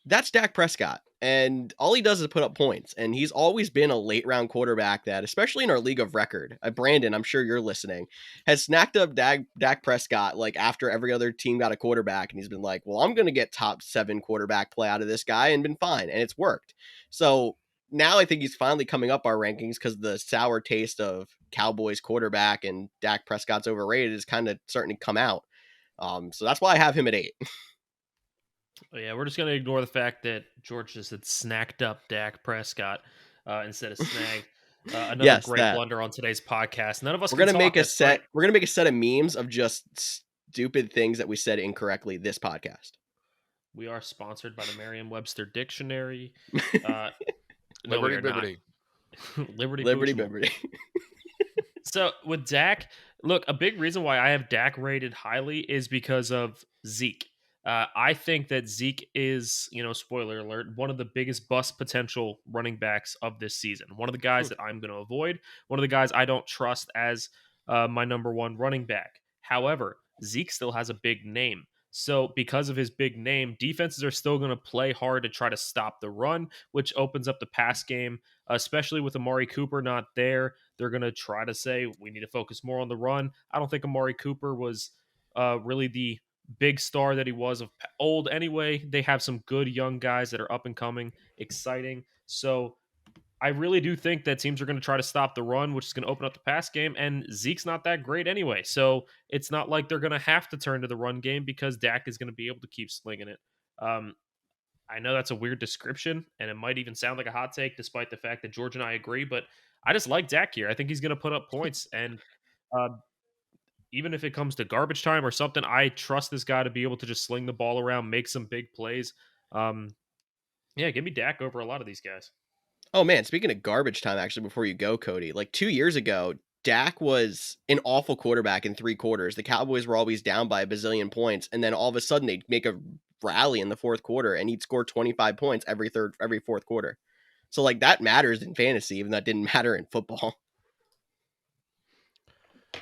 That's Dak Prescott. And all he does is put up points. And he's always been a late round quarterback that, especially in our league of record, Brandon, I'm sure you're listening, has snacked up Dak Prescott like after every other team got a quarterback. And he's been like, well, I'm going to get top 7 quarterback play out of this guy, and been fine. And it's worked. So now I think he's finally coming up our rankings because the sour taste of Cowboys quarterback and Dak Prescott's overrated is kind of starting to come out. So that's why I have him at 8. Yeah, we're just going to ignore the fact that George just had snacked up Dak Prescott instead of snag. Another Yes, great that. blunder on today's podcast. None of us We're can gonna talk. make a That's set. right. We're gonna make a set of memes of just stupid things that we said incorrectly this podcast. We are sponsored by the Merriam-Webster Dictionary. No, we Liberty are not. Bibbity. Liberty Liberty Boochmal. Bibbity. So with Dak, look, a big reason why I have Dak rated highly is because of Zeke. I think that Zeke is, spoiler alert, one of the biggest bust potential running backs of this season. One of the guys that I'm going to avoid. One of the guys I don't trust as my number one running back. However, Zeke still has a big name. So because of his big name, defenses are still going to play hard to try to stop the run, which opens up the pass game, especially with Amari Cooper not there. They're going to try to say we need to focus more on the run. I don't think Amari Cooper was really the big star that he was of old anyway. They have some good young guys that are up and coming, exciting. So I really do think that teams are going to try to stop the run, which is going to open up the pass game. And Zeke's not that great anyway. So it's not like they're going to have to turn to the run game because Dak is going to be able to keep slinging it. I know that's a weird description, and it might even sound like a hot take, despite the fact that George and I agree. But I just like Dak here. I think he's going to put up points, and uh, even if it comes to garbage time or something, I trust this guy to be able to just sling the ball around, make some big plays. Yeah, give me Dak over a lot of these guys. Oh man, speaking of garbage time, actually, before you go, Cody, like 2 years ago, Dak was an awful quarterback in 3 quarters. The Cowboys were always down by a bazillion points, and then all of a sudden they'd make a rally in the fourth quarter, and he'd score 25 points every fourth quarter. So like that matters in fantasy, even though that didn't matter in football.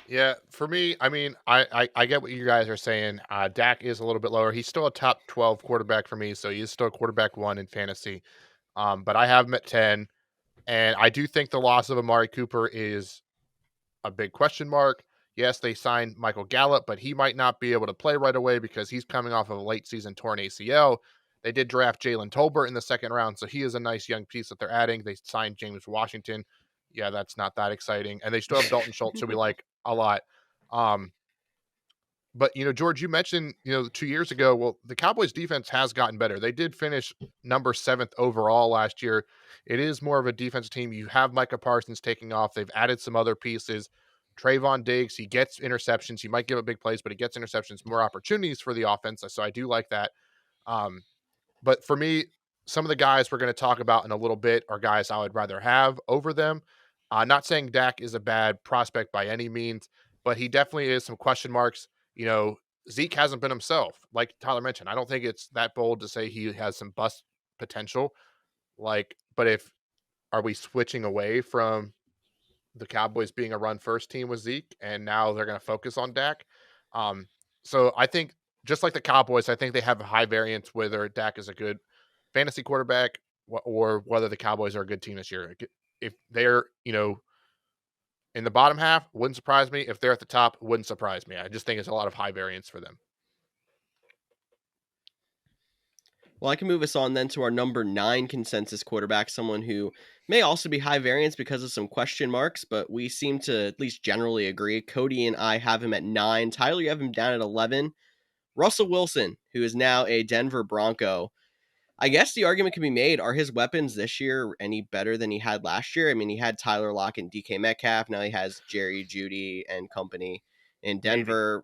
Yeah, for me, I mean, I get what you guys are saying. Dak is a little bit lower. He's still a top 12 quarterback for me, so he's still a quarterback one in fantasy. But I have him at 10, and I do think the loss of Amari Cooper is a big question mark. Yes, they signed Michael Gallup, but he might not be able to play right away because he's coming off of a late season torn ACL. They did draft Jalen Tolbert in the second round, so he is a nice young piece that they're adding. They signed James Washington. Yeah, that's not that exciting. And they still have Dalton Schultz, who we like a lot. Um, but George, you mentioned 2 years ago. Well, the Cowboys defense has gotten better. They did finish number 7th overall last year. It is more of a defensive team. You have Micah Parsons taking off. They've added some other pieces. Trayvon Diggs, he gets interceptions. He might give up big plays, but he gets interceptions, more opportunities for the offense. So I do like that. Um, but for me, some of the guys we're going to talk about in a little bit are guys I would rather have over them. Not saying Dak is a bad prospect by any means, but he definitely is some question marks. Zeke hasn't been himself. Like Tyler mentioned, I don't think it's that bold to say he has some bust potential. But are we switching away from the Cowboys being a run first team with Zeke, and now they're going to focus on Dak? Um, so I think just like the Cowboys, I think they have a high variance whether Dak is a good fantasy quarterback or whether the Cowboys are a good team this year. If they're, in the bottom half, wouldn't surprise me. If they're at the top, wouldn't surprise me. I just think it's a lot of high variance for them. Well, I can move us on then to our number 9 consensus quarterback, someone who may also be high variance because of some question marks, but we seem to at least generally agree. Cody and I have him at 9. Tyler, you have him down at 11. Russell Wilson, who is now a Denver Bronco. I guess the argument can be made, are his weapons this year any better than he had last year? I mean, he had Tyler Lockett and DK Metcalf. Now he has Jerry Jeudy and company in Denver.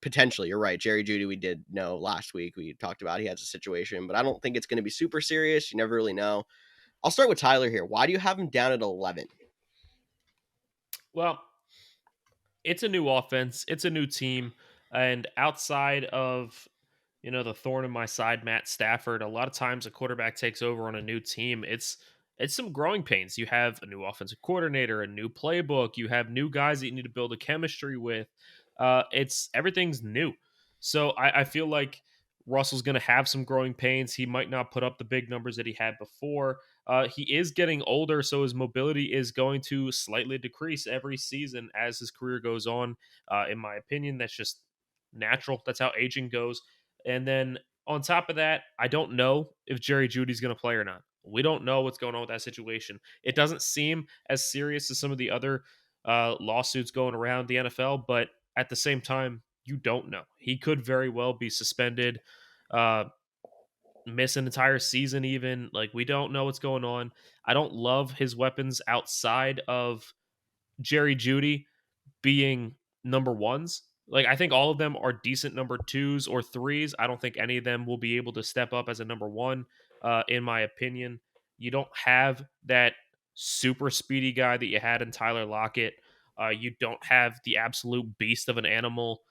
Potentially, you're right. Jerry Jeudy, we did know last week. We talked about he has a situation, but I don't think it's going to be super serious. You never really know. I'll start with Tyler here. Why do you have him down at 11? Well, it's a new offense. It's a new team. And outside of, the thorn in my side, Matt Stafford, a lot of times a quarterback takes over on a new team. It's some growing pains. You have a new offensive coordinator, a new playbook. You have new guys that you need to build a chemistry with. Everything's new. So I feel like Russell's going to have some growing pains. He might not put up the big numbers that he had before. He is getting older, so his mobility is going to slightly decrease every season as his career goes on. In my opinion, that's just natural. That's how aging goes. And then on top of that, I don't know if Jerry Jeudy's going to play or not. We don't know what's going on with that situation. It doesn't seem as serious as some of the other lawsuits going around the NFL, but at the same time, you don't know. He could very well be suspended, miss an entire season even. Like, we don't know what's going on. I don't love his weapons outside of Jerry Jeudy being number ones. Like, I think all of them are decent number 2s or 3s. I don't think any of them will be able to step up as a number 1, in my opinion. You don't have that super speedy guy that you had in Tyler Lockett. You don't have the absolute beast of an animal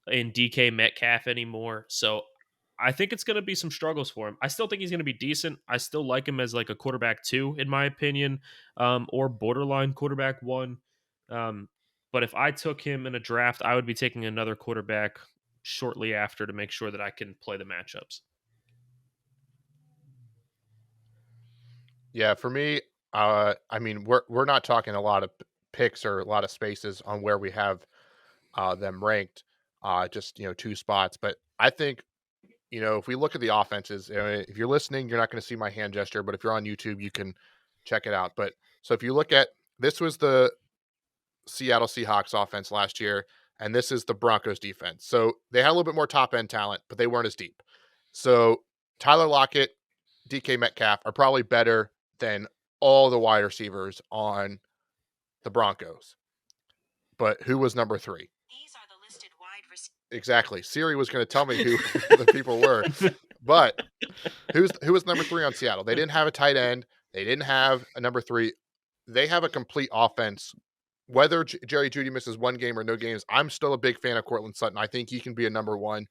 in DK Metcalf anymore. So I think it's going to be some struggles for him. I still think he's going to be decent. I still like him as like a quarterback 2, in my opinion, or borderline quarterback 1. Um, but if I took him in a draft, I would be taking another quarterback shortly after to make sure that I can play the matchups. Yeah, for me, I mean, we're not talking a lot of picks or a lot of spaces on where we have them ranked, just 2 spots. But I think if we look at the offenses, if you're listening, you're not going to see my hand gesture, but if you're on YouTube, you can check it out. But so if you look at this was the Seattle Seahawks offense last year, and this is the Broncos defense. So they had a little bit more top end talent, but they weren't as deep. So Tyler Lockett, DK Metcalf are probably better than all the wide receivers on the Broncos. But who was number 3? These are the listed wide receivers. Exactly. Siri was going to tell me who the people were. But who was number 3 on Seattle? They didn't have a tight end. They didn't have a number 3. They have a complete offense. Whether Jerry Jeudy misses one game or no games, I'm still a big fan of Cortland Sutton. I think he can be a number 1.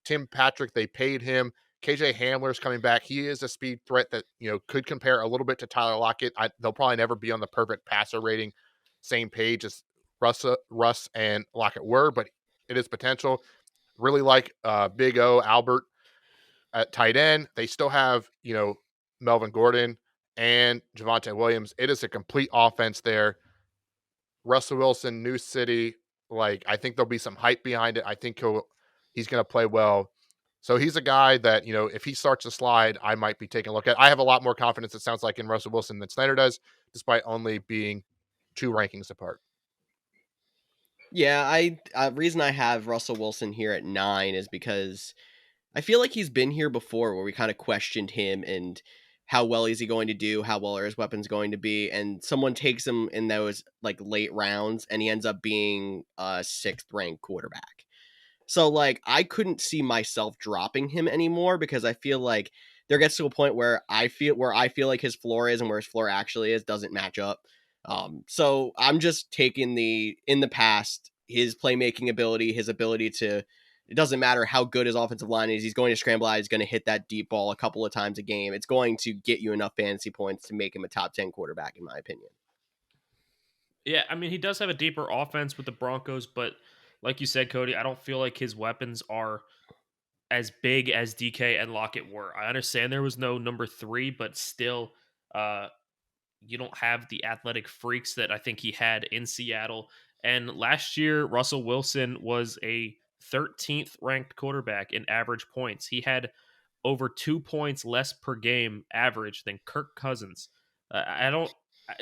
Tim Patrick, they paid him. KJ Hamler's coming back. He is a speed threat that could compare a little bit to Tyler Lockett. They'll probably never be on the perfect passer rating, same page as Russ and Lockett were, but it is potential. Really like Big O Albert at tight end. They still have Melvin Gordon and Javonte Williams. It is a complete offense there. Russell Wilson, new city. Like, I think there'll be some hype behind it. I think he's going to play well. So he's a guy that, if he starts to slide, I might be taking a look at. I have a lot more confidence, it sounds like, in Russell Wilson than Snyder does, despite only being 2 rankings apart. Yeah, reason I have Russell Wilson here at 9 is because I feel like he's been here before where we kind of questioned him and how well is he going to do, how well are his weapons going to be, and someone takes him in those like late rounds and he ends up being a 6th ranked quarterback. So like I couldn't see myself dropping him anymore because I feel like there gets to a point where I feel like his floor is and where his floor actually is doesn't match up. So I'm just taking in the past, his playmaking ability, his ability to, it doesn't matter how good his offensive line is, he's going to scramble out, he's going to hit that deep ball a couple of times a game. It's going to get you enough fantasy points to make him a top 10 quarterback, in my opinion. Yeah, I mean, he does have a deeper offense with the Broncos, but like you said, Cody, I don't feel like his weapons are as big as DK and Lockett were. I understand there was no number 3, but still, you don't have the athletic freaks that I think he had in Seattle. And last year, Russell Wilson was a 13th ranked quarterback in average points. He had over 2 points less per game average than Kirk Cousins. I don't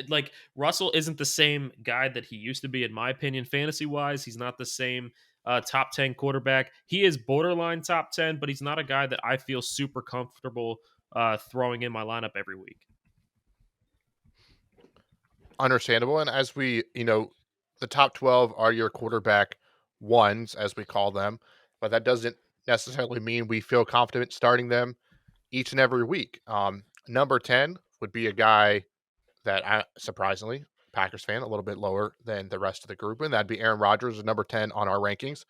like Russell isn't the same guy that he used to be, in my opinion, fantasy wise. He's not the same top 10 quarterback. He is borderline top 10, but he's not a guy that I feel super comfortable throwing in my lineup every week. Understandable. And as we, the top 12 are your quarterback 1s, as we call them, but that doesn't necessarily mean we feel confident starting them each and every week. Number 10 would be a guy that I, surprisingly, Packers fan, a little bit lower than the rest of the group, and that'd be Aaron Rodgers, number 10 on our rankings.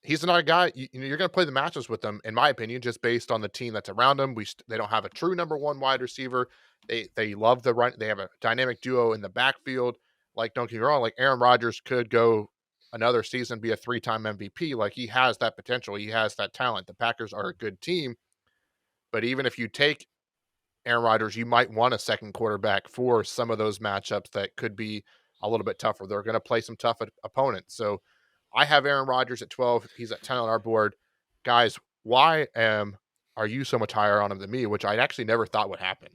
He's another guy, you're going to play the matches with them, in my opinion, just based on the team that's around him. They don't have a true number 1 wide receiver. They love the run. They have a dynamic duo in the backfield. Like, don't get me wrong, like Aaron Rodgers could go another season, be a 3-time MVP. Like, he has that potential. He has that talent. The Packers are a good team. But even if you take Aaron Rodgers, you might want a second quarterback for some of those matchups that could be a little bit tougher. They're going to play some tough opponents. So I have Aaron Rodgers at 12. He's at 10 on our board. Guys, why are you so much higher on him than me, which I actually never thought would happen?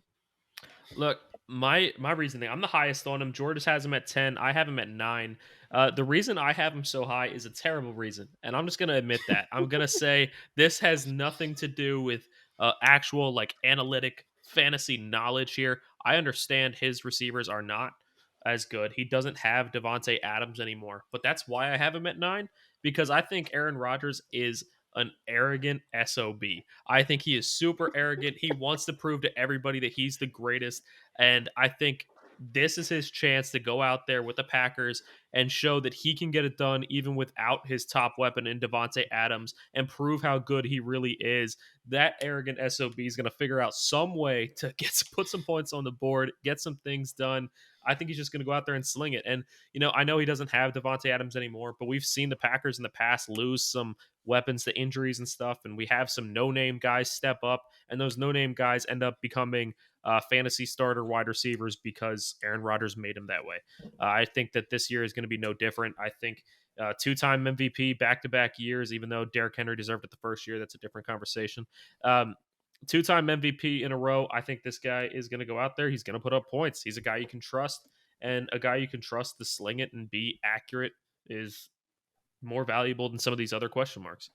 Look, my reasoning, I'm the highest on him. George has him at 10. I have him at 9. The reason I have him so high is a terrible reason, and I'm just going to admit that. I'm going to say this has nothing to do with actual like analytic fantasy knowledge here. I understand his receivers are not as good. He doesn't have Devontae Adams anymore, but that's why I have him at 9, because I think Aaron Rodgers is an arrogant SOB. I think he is super arrogant. He wants to prove to everybody that he's the greatest, and I think this is his chance to go out there with the Packers and show that he can get it done even without his top weapon in Devontae Adams and prove how good he really is. That arrogant SOB is going to figure out some way to put some points on the board, get some things done. I think he's just going to go out there and sling it. And, I know he doesn't have Devontae Adams anymore, but we've seen the Packers in the past lose some weapons to injuries and stuff. And we have some no-name guys step up, and those no-name guys end up becoming fantasy starter wide receivers because Aaron Rodgers made him that way. I think that this year is going to be no different. I think two-time MVP back-to-back years, even though Derrick Henry deserved it the first year. That's a different conversation. Two-time MVP in a row. I think this guy is going to go out there. He's going to put up points. He's a guy you can trust, and a guy you can trust to sling it and be accurate is more valuable than some of these other question marks.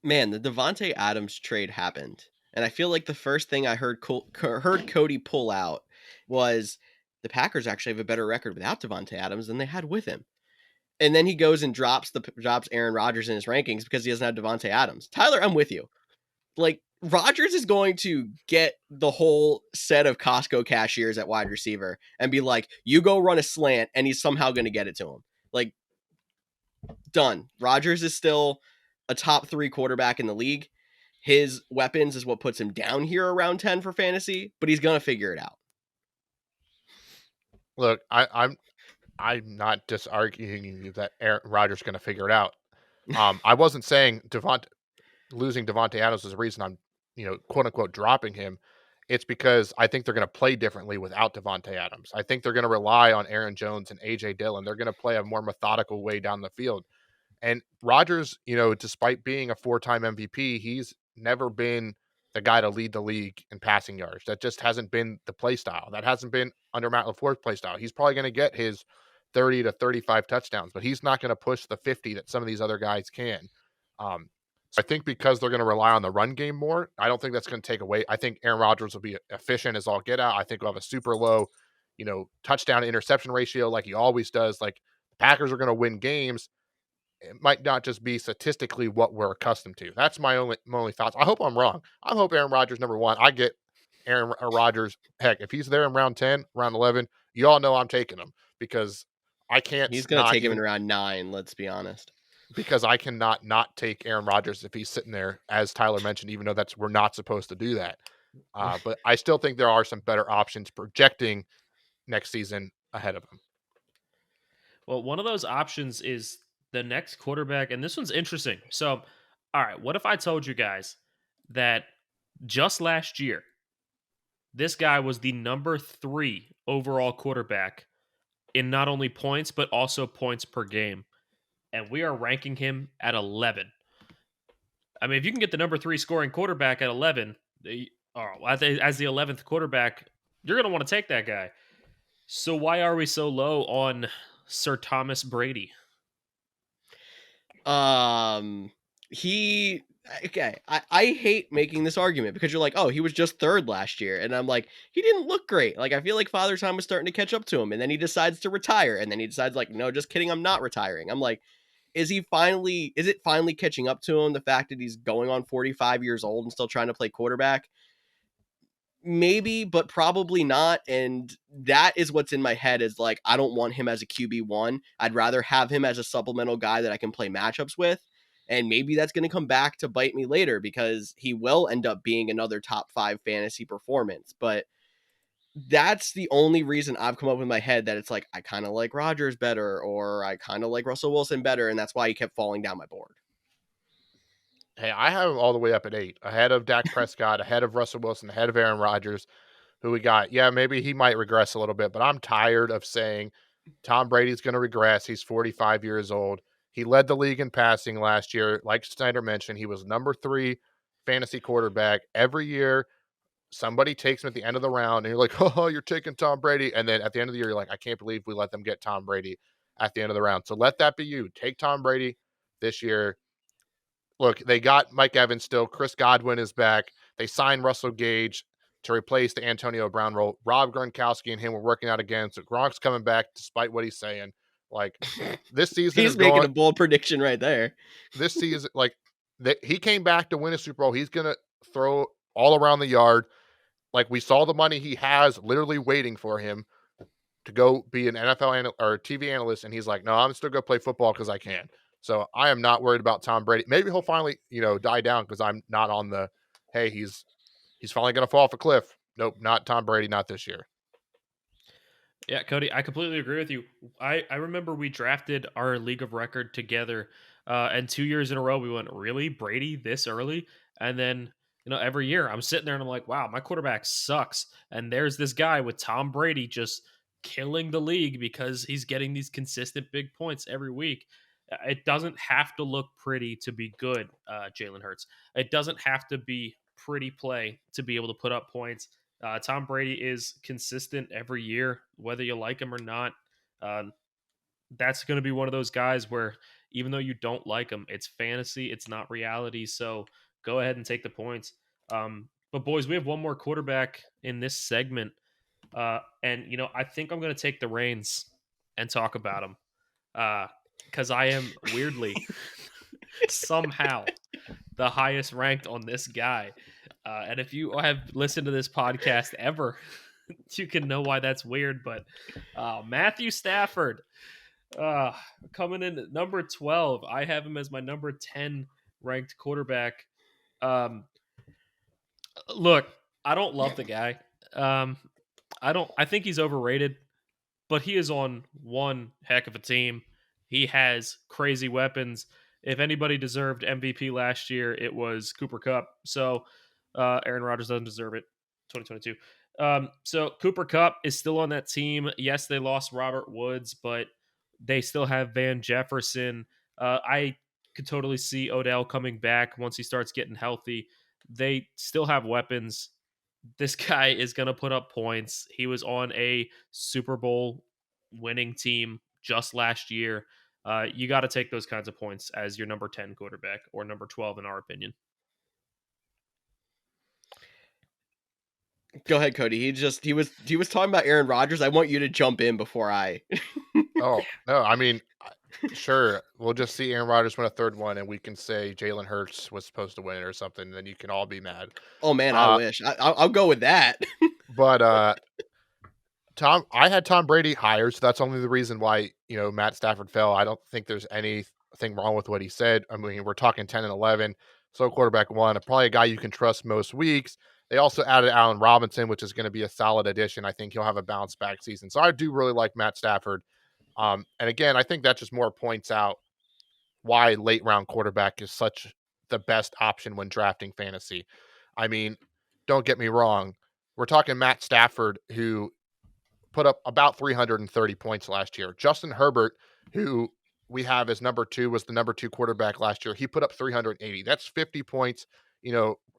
Man, the Devontae Adams trade happened, and I feel like the first thing I heard Cody pull out was the Packers actually have a better record without Devontae Adams than they had with him. And then he goes and drops Aaron Rodgers in his rankings because he doesn't have Devontae Adams. Tyler, I'm with you. Like, Rodgers is going to get the whole set of Costco cashiers at wide receiver and be like, you go run a slant, and he's somehow going to get it to him. Like, done. Rodgers is still a top 3 quarterback in the league. His weapons is what puts him down here around 10 for fantasy, but he's going to figure it out. Look, I'm not just arguing that Aaron Rodgers is going to figure it out. I wasn't saying losing Devontae Adams is the reason I'm, quote unquote, dropping him. It's because I think they're going to play differently without Devontae Adams. I think they're going to rely on Aaron Jones and AJ Dillon. They're going to play a more methodical way down the field. And Rodgers, despite being a 4-time MVP, he's never been the guy to lead the league in passing yards. That just hasn't been the play style. That hasn't been under Matt LaFleur's play style. He's probably going to get his 30 to 35 touchdowns, but he's not going to push the 50 that some of these other guys can. So I think because they're going to rely on the run game more, I don't think that's going to take away. I think Aaron Rodgers will be efficient as all get out. I think we'll have a super low, touchdown to interception ratio like he always does. Like, the Packers are going to win games. It might not just be statistically what we're accustomed to. That's my only thoughts. I hope I'm wrong. I hope Aaron Rodgers number 1. I get Aaron Rodgers. Heck, if he's there in round 10, round 11, you all know I'm taking him because I can't. He's going to take him in around 9. Let's be honest. Because I cannot not take Aaron Rodgers if he's sitting there, as Tyler mentioned, even though we're not supposed to do that. But I still think there are some better options projecting next season ahead of him. Well, one of those options is the next quarterback, and this one's interesting. So, all right, what if I told you guys that just last year, this guy was the number 3 overall quarterback in not only points, but also points per game, and we are ranking him at 11. I mean, if you can get the number 3 scoring quarterback at 11, as the 11th quarterback, you're going to want to take that guy. So why are we so low on Sir Thomas Brady? Okay, I hate making this argument because you're like, oh, he was just 3rd last year. And I'm like, he didn't look great. Like, I feel like Father Time was starting to catch up to him. And then he decides to retire. And then he decides, like, no, just kidding, I'm not retiring. I'm like, is it finally catching up to him, the fact that he's going on 45 years old and still trying to play quarterback? Maybe, but probably not. And that is what's in my head, is like, I don't want him as a QB1. I'd rather have him as a supplemental guy that I can play matchups with. And maybe that's going to come back to bite me later because he will end up being another top 5 fantasy performance. But that's the only reason I've come up with my head that it's like, I kind of like Rodgers better, or I kind of like Russell Wilson better. And that's why he kept falling down my board. Hey, I have him all the way up at 8, ahead of Dak Prescott, ahead of Russell Wilson, ahead of Aaron Rodgers, who we got. Yeah, maybe he might regress a little bit, but I'm tired of saying Tom Brady's going to regress. He's 45 years old. He led the league in passing last year. Like Snyder mentioned, he was number 3 fantasy quarterback. Every year, somebody takes him at the end of the round, and you're like, oh, you're taking Tom Brady. And then at the end of the year, you're like, I can't believe we let them get Tom Brady at the end of the round. So let that be you. Take Tom Brady this year. Look, they got Mike Evans still. Chris Godwin is back. They signed Russell Gage. to replace the Antonio Brown role. Rob Gronkowski and him were working out again, so Gronk's coming back despite what he's saying. Like, this season He's is making going. a bold prediction right there. This season, like, he came back to win a Super Bowl. He's gonna throw all around the yard. Like, we saw the money he has literally waiting for him to go be an NFL or TV analyst, and he's like, no, I'm still gonna play football because I can. So I am not worried about Tom Brady. Maybe he'll finally, die down because I'm not on the, hey, he's finally gonna fall off a cliff. Nope, not Tom Brady, not this year. Yeah, Cody, I completely agree with you. I remember we drafted our league of record together, and 2 years in a row we went, really, Brady this early? And then, every year I'm sitting there and I'm like, wow, my quarterback sucks. And there's this guy with Tom Brady just killing the league because he's getting these consistent big points every week. It doesn't have to look pretty to be good, Jalen Hurts. It doesn't have to be pretty play to be able to put up points. Tom Brady is consistent every year, whether you like him or not. Um, that's going to be one of those guys where even though you don't like him, it's fantasy, it's not reality. So go ahead and take the points. But boys, we have one more quarterback in this segment, and I think I'm going to take the reins and talk about him because I am weirdly somehow the highest ranked on this guy. And if you have listened to this podcast ever, you can know why that's weird. But Matthew Stafford coming in at number 12. I have him as my number 10 ranked quarterback. Look, I don't love the guy. I think he's overrated, but he is on one heck of a team. He has crazy weapons. If anybody deserved MVP last year, it was Cooper Kupp. So Aaron Rodgers doesn't deserve it. 2022. So Cooper Kupp is still on that team. Yes, they lost Robert Woods, but they still have Van Jefferson. I could totally see Odell coming back once he starts getting healthy. They still have weapons. This guy is going to put up points. He was on a Super Bowl winning team just last year. You got to take those kinds of points as your number 10 quarterback or number 12 in our opinion. Go ahead, Cody. He was talking about Aaron Rodgers. I want you to jump in before I. Oh, no, I mean, sure, we'll just see Aaron Rodgers win a third one, and we can say Jalen Hurts was supposed to win it or something, and then you can all be mad. Oh man, I wish. I'll go with that. But I had Tom Brady higher, so that's only the reason why Matt Stafford fell. I don't think there's anything wrong with what he said. I mean, we're talking 10 and 11, so quarterback one, probably a guy you can trust most weeks. They also added Allen Robinson, which is going to be a solid addition. I think he'll have a bounce back season. So I do really like Matt Stafford. And again, I think that just more points out why late round quarterback is such the best option when drafting fantasy. I mean, don't get me wrong. We're talking Matt Stafford, who put up about 330 points last year. Justin Herbert, who we have as number 2, was the number 2 quarterback last year. He put up 380. That's 50 points.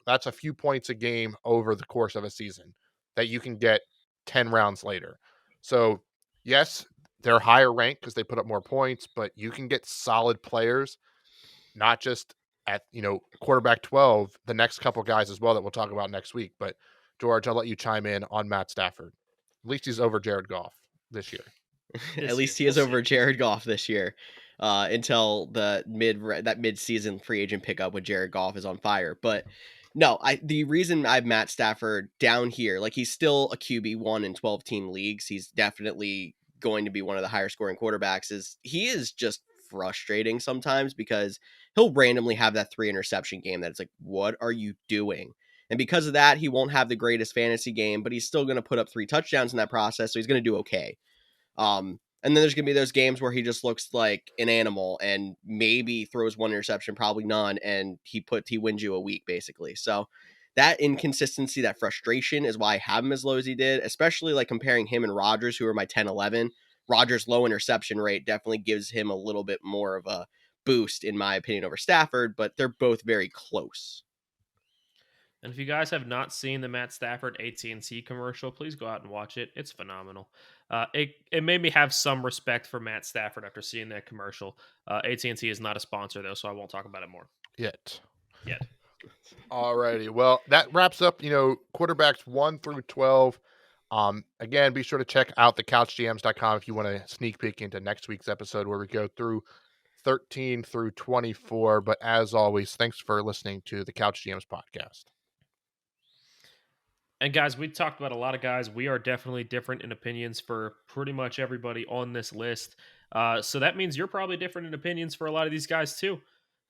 That's a few points a game over the course of a season that you can get 10 rounds later. So, yes, they're higher ranked because they put up more points, but you can get solid players, not just at, quarterback 12, the next couple guys as well that we'll talk about next week. But, George, I'll let you chime in on Matt Stafford. At least he's over Jared Goff this year. At least he is over Jared Goff this year. Until the mid-season free agent pickup with Jared Goff is on fire. But no, the reason I have Matt Stafford down here, like, he's still a QB1 in 12-team leagues. He's definitely going to be one of the higher scoring quarterbacks. He is just frustrating sometimes because he'll randomly have that 3 interception game that it's like, what are you doing? And because of that, he won't have the greatest fantasy game, but he's still going to put up 3 touchdowns in that process, so he's going to do okay. And then there's going to be those games where he just looks like an animal and maybe throws 1 interception, probably none, and he wins you a week, basically. So that inconsistency, that frustration is why I have him as low as he did, especially like comparing him and Rodgers, who are my 10-11. Rodgers' low interception rate definitely gives him a little bit more of a boost, in my opinion, over Stafford, but they're both very close. And if you guys have not seen the Matt Stafford AT&T commercial, please go out and watch it. It's phenomenal. It made me have some respect for Matt Stafford after seeing that commercial. AT&T is not a sponsor, though, so I won't talk about it more. Yet. Alrighty. Well, that wraps up, quarterbacks 1 through 12. Again, be sure to check out the couchgms.com if you want to sneak peek into next week's episode where we go through 13 through 24. But as always, thanks for listening to the Couch GMs podcast. And guys, we talked about a lot of guys. We are definitely different in opinions for pretty much everybody on this list. So that means you're probably different in opinions for a lot of these guys too.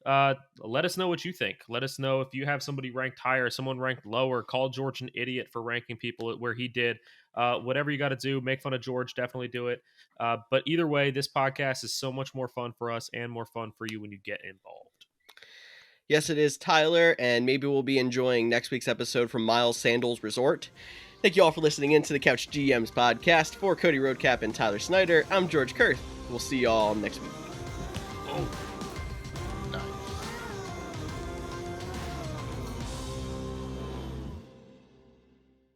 Let us know what you think. Let us know if you have somebody ranked higher, someone ranked lower. Call George an idiot for ranking people where he did. Whatever you got to do, make fun of George, definitely do it. But either way, this podcast is so much more fun for us and more fun for you when you get involved. Yes, it is, Tyler, and maybe we'll be enjoying next week's episode from Miles Sandals Resort. Thank you all for listening in to the Couch GMs podcast. For Cody Roadcap and Tyler Snyder, I'm George Kerth. We'll see you all next week. Oh.